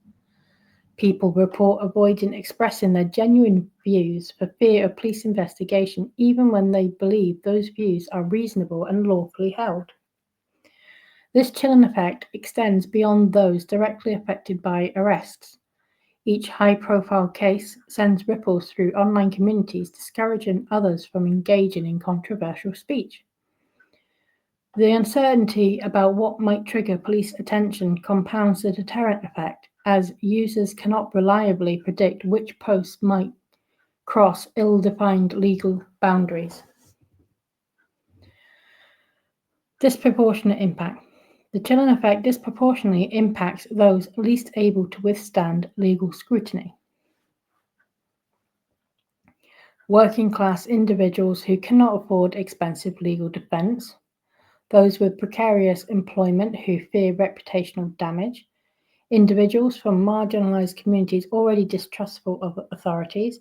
People report avoiding expressing their genuine views for fear of police investigation, even when they believe those views are reasonable and lawfully held. This chilling effect extends beyond those directly affected by arrests. Each high-profile case sends ripples through online communities, discouraging others from engaging in controversial speech. The uncertainty about what might trigger police attention compounds the deterrent effect, as users cannot reliably predict which posts might cross ill-defined legal boundaries. Disproportionate impact. The chilling effect disproportionately impacts those least able to withstand legal scrutiny. Working-class individuals who cannot afford expensive legal defence, those with precarious employment who fear reputational damage, individuals from marginalised communities already distrustful of authorities,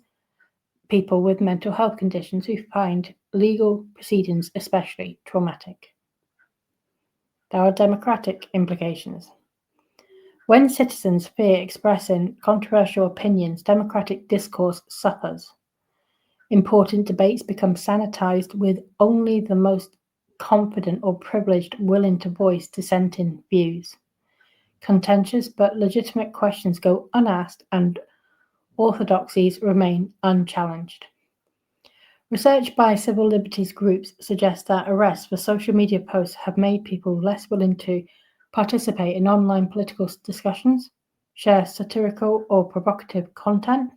people with mental health conditions who find legal proceedings especially traumatic. There are democratic implications. When citizens fear expressing controversial opinions, democratic discourse suffers. Important debates become sanitised with only the most confident or privileged willing to voice dissenting views. Contentious but legitimate questions go unasked and orthodoxies remain unchallenged. Research by civil liberties groups suggests that arrests for social media posts have made people less willing to participate in online political discussions, share satirical or provocative content,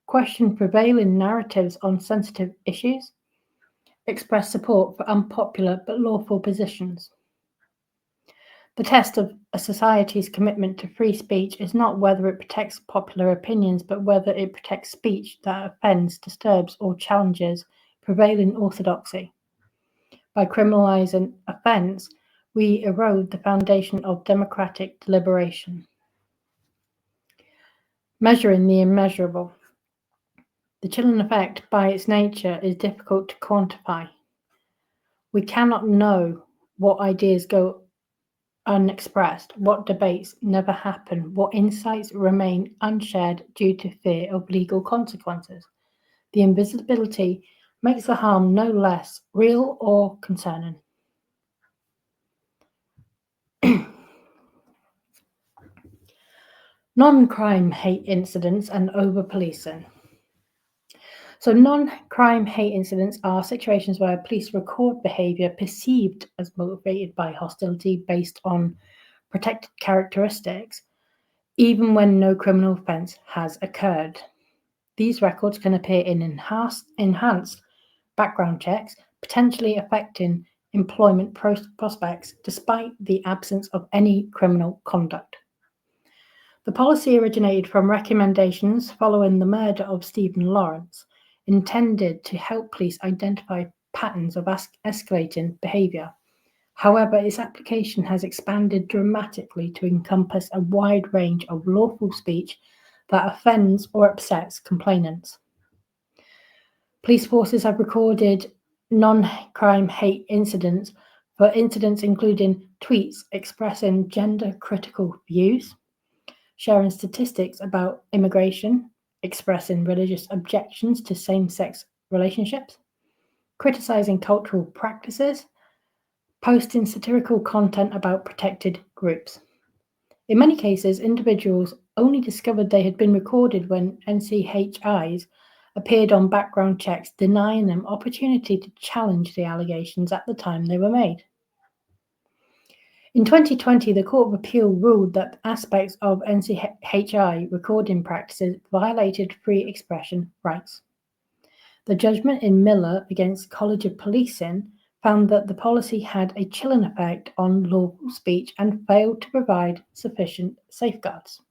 question prevailing narratives on sensitive issues, express support for unpopular but lawful positions. The test of a society's commitment to free speech is not whether it protects popular opinions, but whether it protects speech that offends, disturbs, or challenges prevailing orthodoxy. By criminalising offence, we erode the foundation of democratic deliberation. Measuring the immeasurable. The chilling effect, by its nature, is difficult to quantify. We cannot know what ideas go unexpressed, what debates never happen, what insights remain unshared due to fear of legal consequences. The invisibility makes the harm no less real or concerning. Non-crime hate incidents and over-policing. So non-crime hate incidents are situations where police record behaviour perceived as motivated by hostility based on protected characteristics, even when no criminal offence has occurred. These records can appear in enhanced background checks, potentially affecting employment prospects despite the absence of any criminal conduct. The policy originated from recommendations following the murder of Stephen Lawrence, intended to help police identify patterns of escalating behaviour. However, its application has expanded dramatically to encompass a wide range of lawful speech that offends or upsets complainants. Police forces have recorded non-crime hate incidents for incidents including tweets expressing gender-critical views, sharing statistics about immigration, expressing religious objections to same-sex relationships, criticising cultural practices, posting satirical content about protected groups. In many cases, individuals only discovered they had been recorded when NCHIs appeared on background checks, denying them opportunity to challenge the allegations at the time they were made. In 2020, the Court of Appeal ruled that aspects of NCHI recording practices violated free expression rights. The judgment in Miller against College of Policing found that the policy had a chilling effect on lawful speech and failed to provide sufficient safeguards.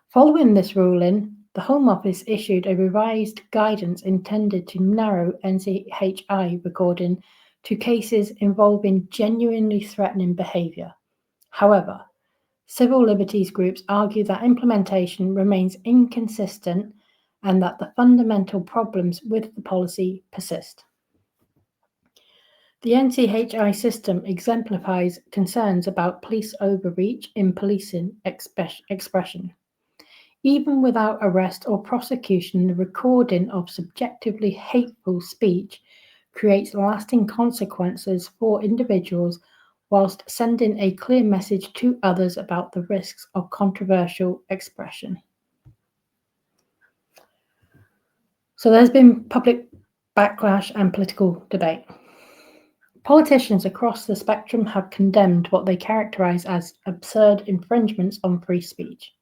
Following this ruling, the Home Office issued a revised guidance intended to narrow NCHI recording to cases involving genuinely threatening behaviour. However, civil liberties groups argue that implementation remains inconsistent and that the fundamental problems with the policy persist. The NCHI system exemplifies concerns about police overreach in policing expression. Even without arrest or prosecution, the recording of subjectively hateful speech creates lasting consequences for individuals whilst sending a clear message to others about the risks of controversial expression. So there's been public backlash and political debate. Politicians across the spectrum have condemned what they characterise as absurd infringements on free speech.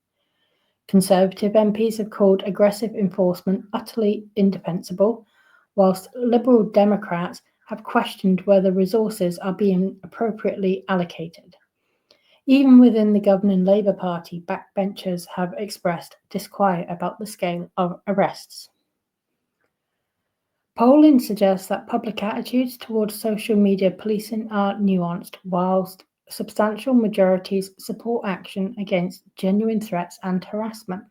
Conservative MPs have called aggressive enforcement utterly indefensible, whilst Liberal Democrats have questioned whether resources are being appropriately allocated. Even within the governing Labour Party, backbenchers have expressed disquiet about the scale of arrests. Polling suggests that public attitudes towards social media policing are nuanced, whilst substantial majorities support action against genuine threats and harassment.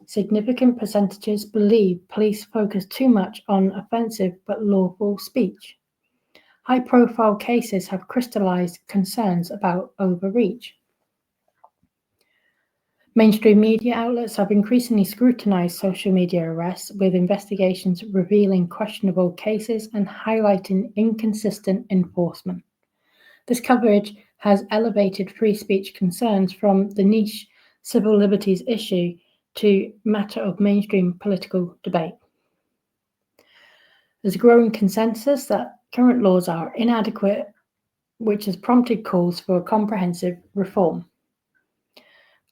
Significant percentages believe police focus too much on offensive but lawful speech. High-profile cases have crystallised concerns about overreach. Mainstream media outlets have increasingly scrutinised social media arrests, with investigations revealing questionable cases and highlighting inconsistent enforcement. This coverage has elevated free speech concerns from the niche civil liberties issue to matter of mainstream political debate. There's a growing consensus that current laws are inadequate, which has prompted calls for a comprehensive reform.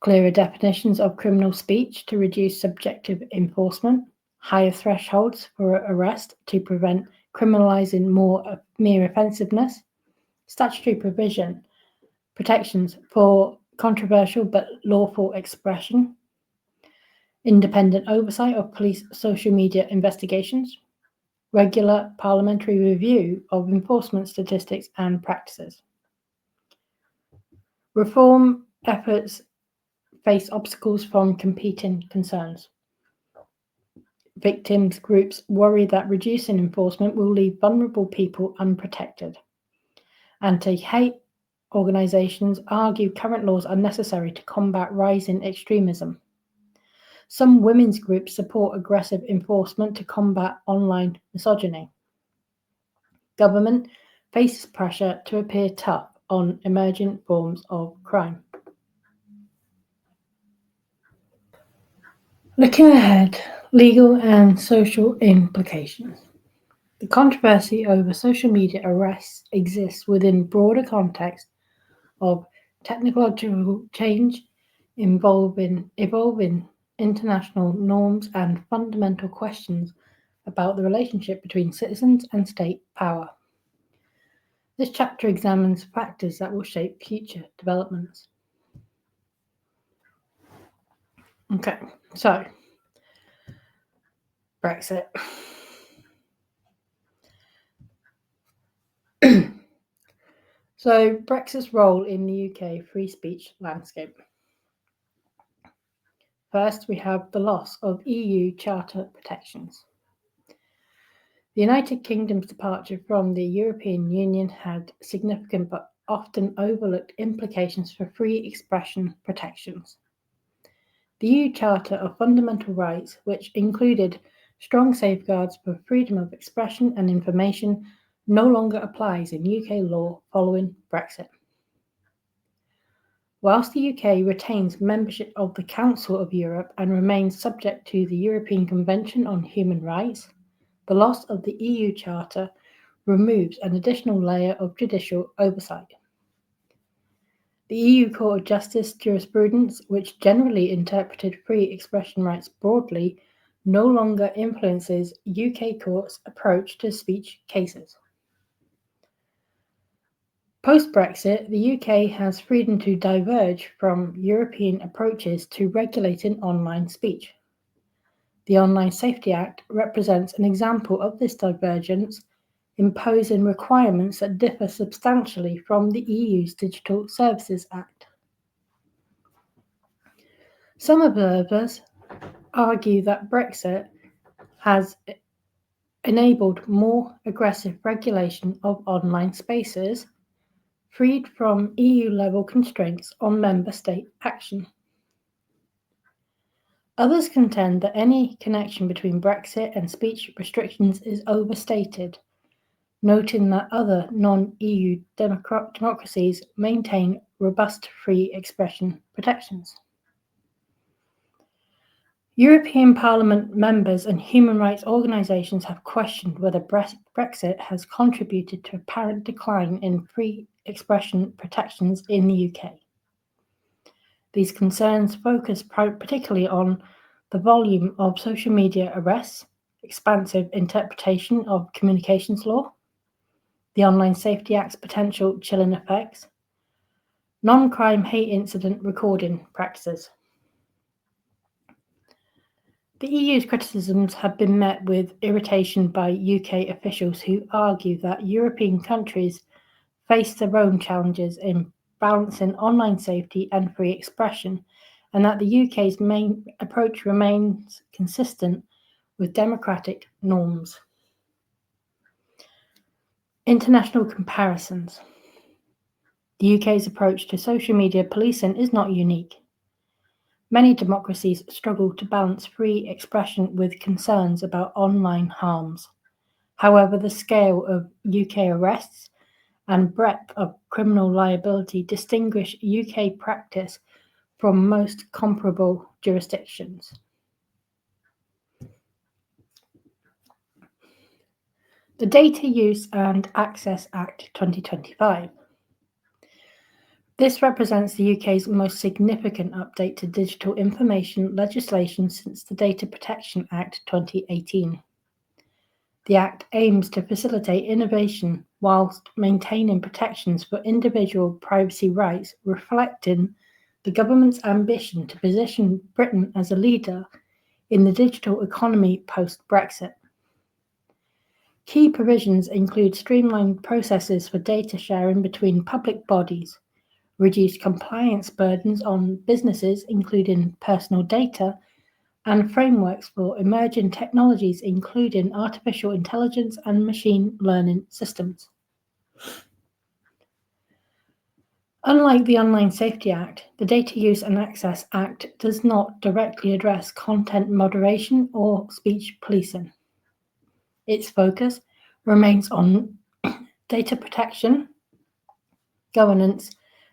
Clearer definitions of criminal speech to reduce subjective enforcement, higher thresholds for arrest to prevent criminalising mere offensiveness, statutory protections for controversial but lawful expression, independent oversight of police social media investigations, regular parliamentary review of enforcement statistics and practices. Reform efforts face obstacles from competing concerns. Victims groups worry that reducing enforcement will leave vulnerable people unprotected. Anti-hate organisations argue current laws are necessary to combat rising extremism. Some women's groups support aggressive enforcement to combat online misogyny. Government faces pressure to appear tough on emerging forms of crime. Looking ahead, legal and social implications. The controversy over social media arrests exists within broader context of technological change evolving international norms and fundamental questions about the relationship between citizens and state power. This chapter examines factors that will shape future developments. Okay, so Brexit. So Brexit's role in the UK free speech landscape. First, we have the loss of EU Charter protections. The United Kingdom's departure from the European Union had significant but often overlooked implications for free expression protections. The EU Charter of Fundamental Rights, which included strong safeguards for freedom of expression and information, no longer applies in UK law following Brexit. Whilst the UK retains membership of the Council of Europe and remains subject to the European Convention on Human Rights, the loss of the EU Charter removes an additional layer of judicial oversight. The EU Court of Justice jurisprudence, which generally interpreted free expression rights broadly, no longer influences UK courts' approach to speech cases. Post-Brexit, the UK has freedom to diverge from European approaches to regulating online speech. The Online Safety Act represents an example of this divergence, imposing requirements that differ substantially from the EU's Digital Services Act. Some observers argue that Brexit has enabled more aggressive regulation of online spaces, freed from EU-level constraints on member state action. Others contend that any connection between Brexit and speech restrictions is overstated, noting that other non-EU democracies maintain robust free expression protections. European Parliament members and human rights organisations have questioned whether Brexit has contributed to apparent decline in free expression protections in the UK. These concerns focus particularly on the volume of social media arrests, expansive interpretation of communications law, the Online Safety Act's potential chilling effects, non-crime hate incident recording practices. The EU's criticisms have been met with irritation by UK officials who argue that European countries face their own challenges in balancing online safety and free expression, and that the UK's main approach remains consistent with democratic norms. International comparisons. The UK's approach to social media policing is not unique. Many democracies struggle to balance free expression with concerns about online harms. However, the scale of UK arrests and breadth of criminal liability distinguish UK practice from most comparable jurisdictions. The Data Use and Access Act 2025. This represents the UK's most significant update to digital information legislation since the Data Protection Act 2018. The Act aims to facilitate innovation whilst maintaining protections for individual privacy rights, reflecting the government's ambition to position Britain as a leader in the digital economy post-Brexit. Key provisions include streamlined processes for data sharing between public bodies, reduced compliance burdens on businesses, including personal data, and frameworks for emerging technologies, including artificial intelligence and machine learning systems. Unlike the Online Safety Act, the Data Use and Access Act does not directly address content moderation or speech policing. Its focus remains on data protection, governance,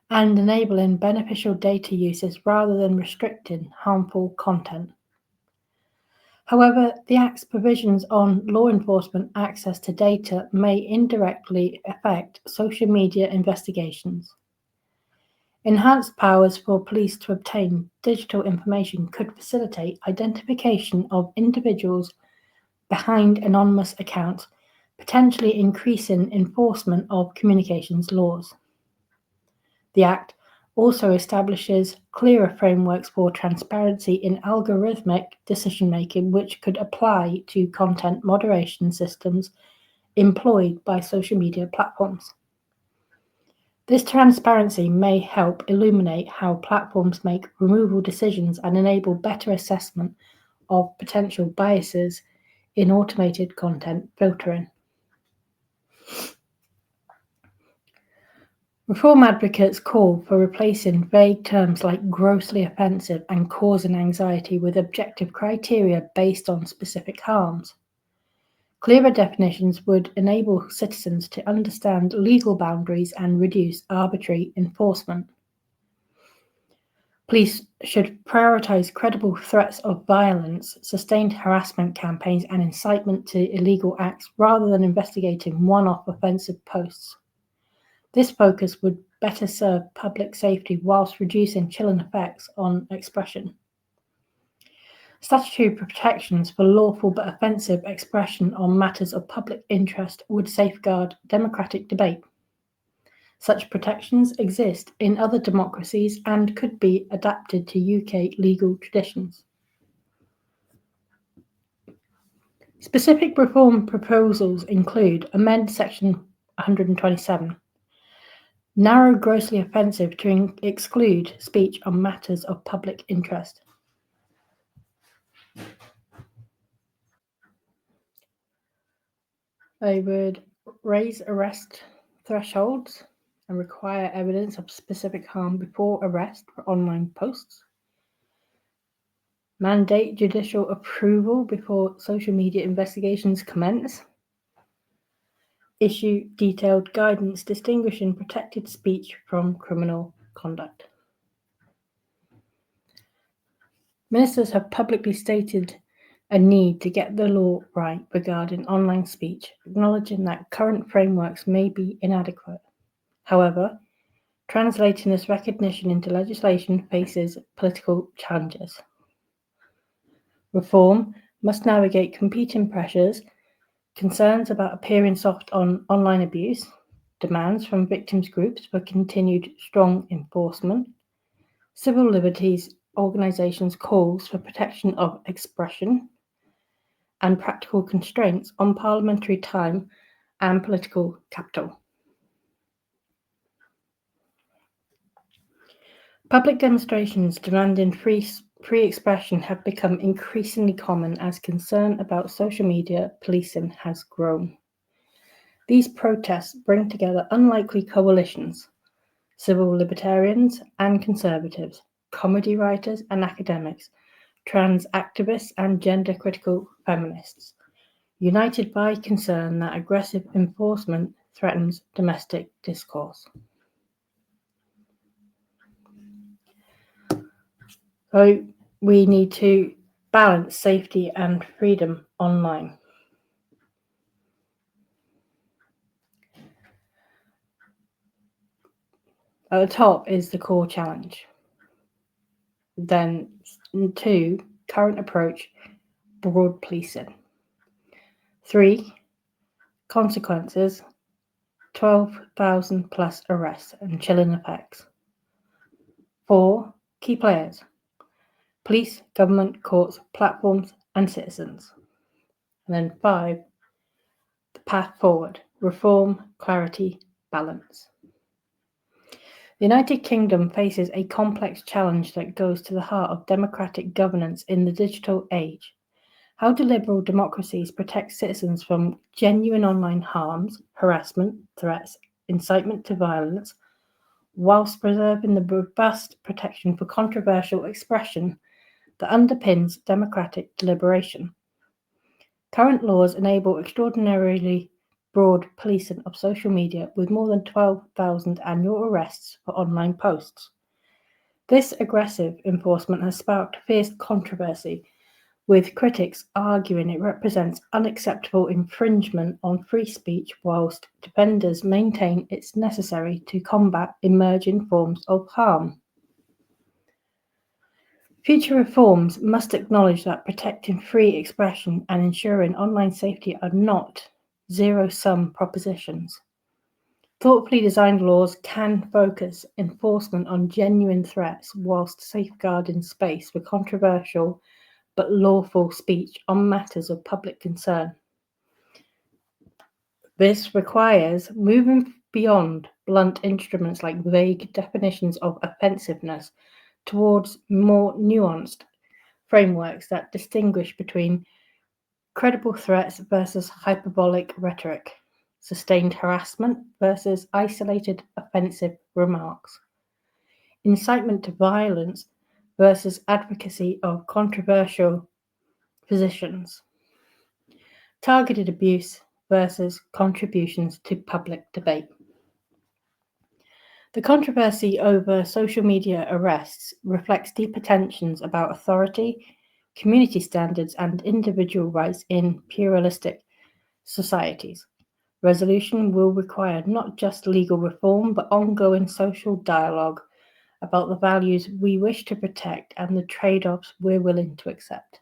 and enabling beneficial data uses rather than restricting harmful content. However, the Act's provisions on law enforcement access to data may indirectly affect social media investigations. Enhanced powers for police to obtain digital information could facilitate identification of individuals behind anonymous accounts, potentially increasing enforcement of communications laws. The Act also establishes clearer frameworks for transparency in algorithmic decision-making, which could apply to content moderation systems employed by social media platforms. This transparency may help illuminate how platforms make removal decisions and enable better assessment of potential biases in automated content filtering. Reform advocates call for replacing vague terms like grossly offensive and causing anxiety with objective criteria based on specific harms. Clearer definitions would enable citizens to understand legal boundaries and reduce arbitrary enforcement. Police should prioritize credible threats of violence, sustained harassment campaigns, and incitement to illegal acts rather than investigating one-off offensive posts. This focus would better serve public safety whilst reducing chilling effects on expression. Statutory protections for lawful but offensive expression on matters of public interest would safeguard democratic debate. Such protections exist in other democracies and could be adapted to UK legal traditions. Specific reform proposals include amend Section 127, narrow grossly offensive to exclude speech on matters of public interest. They would raise arrest thresholds and require evidence of specific harm before arrest for online posts. Mandate judicial approval before social media investigations commence. Issue detailed guidance distinguishing protected speech from criminal conduct. Ministers have publicly stated a need to get the law right regarding online speech, acknowledging that current frameworks may be inadequate. However, translating this recognition into legislation faces political challenges. Reform must navigate competing pressures, concerns about appearing soft on online abuse, demands from victims groups for continued strong enforcement, civil liberties organisations' calls for protection of expression, and practical constraints on parliamentary time and political capital. Public demonstrations demanding free expression have become increasingly common as concern about social media policing has grown. These protests bring together unlikely coalitions: civil libertarians and conservatives, comedy writers and academics, trans activists and gender-critical feminists, united by concern that aggressive enforcement threatens domestic discourse. So we need to balance safety and freedom online. At the top is the core challenge. Then 2, current approach, broad policing. 3, consequences, 12,000 plus arrests and chilling effects. 4, key players, police, government, courts, platforms, and citizens. And then 5, the path forward, reform, clarity, balance. The United Kingdom faces a complex challenge that goes to the heart of democratic governance in the digital age. How do liberal democracies protect citizens from genuine online harms, harassment, threats, incitement to violence, whilst preserving the robust protection for controversial expression that underpins democratic deliberation? Current laws enable extraordinarily broad policing of social media with more than 12,000 annual arrests for online posts. This aggressive enforcement has sparked fierce controversy, with critics arguing it represents unacceptable infringement on free speech, whilst defenders maintain it's necessary to combat emerging forms of harm. Future reforms must acknowledge that protecting free expression and ensuring online safety are not zero-sum propositions. Thoughtfully designed laws can focus enforcement on genuine threats whilst safeguarding space for controversial but lawful speech on matters of public concern. This requires moving beyond blunt instruments like vague definitions of offensiveness towards more nuanced frameworks that distinguish between credible threats versus hyperbolic rhetoric, sustained harassment versus isolated offensive remarks, incitement to violence versus advocacy of controversial positions. targeted abuse versus contributions to public debate. The controversy over social media arrests reflects deeper tensions about authority, community standards, and individual rights in pluralistic societies. Resolution will require not just legal reform, but ongoing social dialogue about the values we wish to protect and the trade-offs we're willing to accept.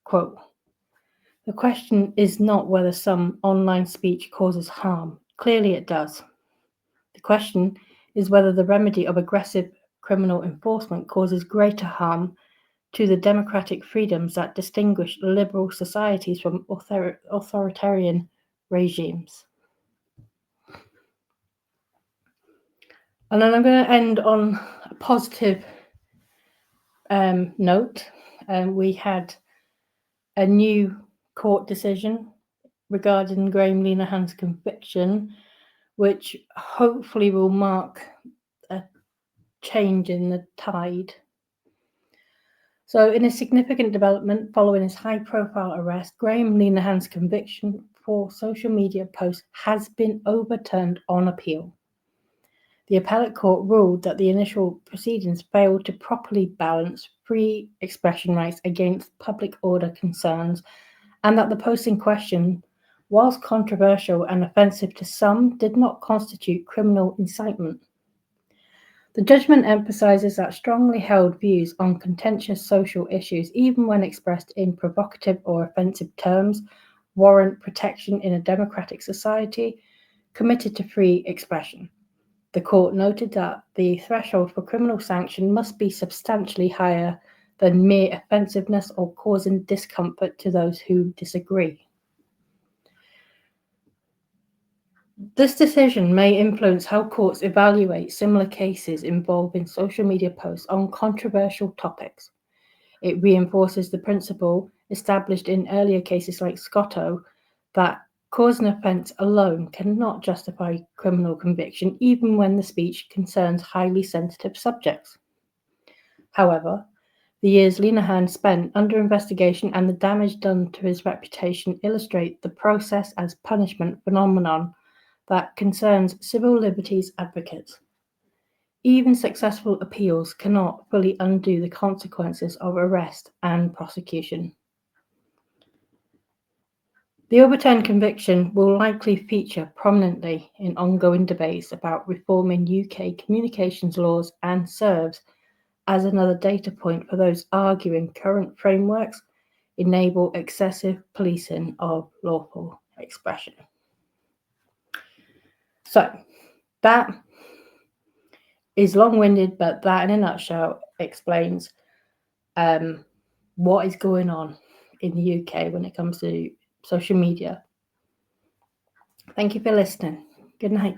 Quote, "The question is not whether some online speech causes harm. Clearly it does. The question is whether the remedy of aggressive criminal enforcement causes greater harm to the democratic freedoms that distinguish liberal societies from authoritarian regimes." And then I'm going to end on a positive note. We had a new court decision regarding Graham Linehan's conviction, which hopefully will mark a change in the tide. So, in a significant development following his high-profile arrest, Graham Linehan's conviction for social media posts has been overturned on appeal. The appellate court ruled that the initial proceedings failed to properly balance free expression rights against public order concerns, and that the post in question, whilst controversial and offensive to some, did not constitute criminal incitement. The judgment emphasizes that strongly held views on contentious social issues, even when expressed in provocative or offensive terms, warrant protection in a democratic society committed to free expression. The court noted that the threshold for criminal sanction must be substantially higher than mere offensiveness or causing discomfort to those who disagree. This decision may influence how courts evaluate similar cases involving social media posts on controversial topics. It reinforces the principle established in earlier cases like Scotto that cause and offence alone cannot justify criminal conviction, even when the speech concerns highly sensitive subjects. However, the years Linehan spent under investigation and the damage done to his reputation illustrate the process as punishment phenomenon that concerns civil liberties advocates. Even successful appeals cannot fully undo the consequences of arrest and prosecution. The overturned conviction will likely feature prominently in ongoing debates about reforming UK communications laws and serves as another data point for those arguing current frameworks enable excessive policing of lawful expression. So that is long-winded, but that in a nutshell explains what is going on in the UK when it comes to social media. Thank you for listening. Good night.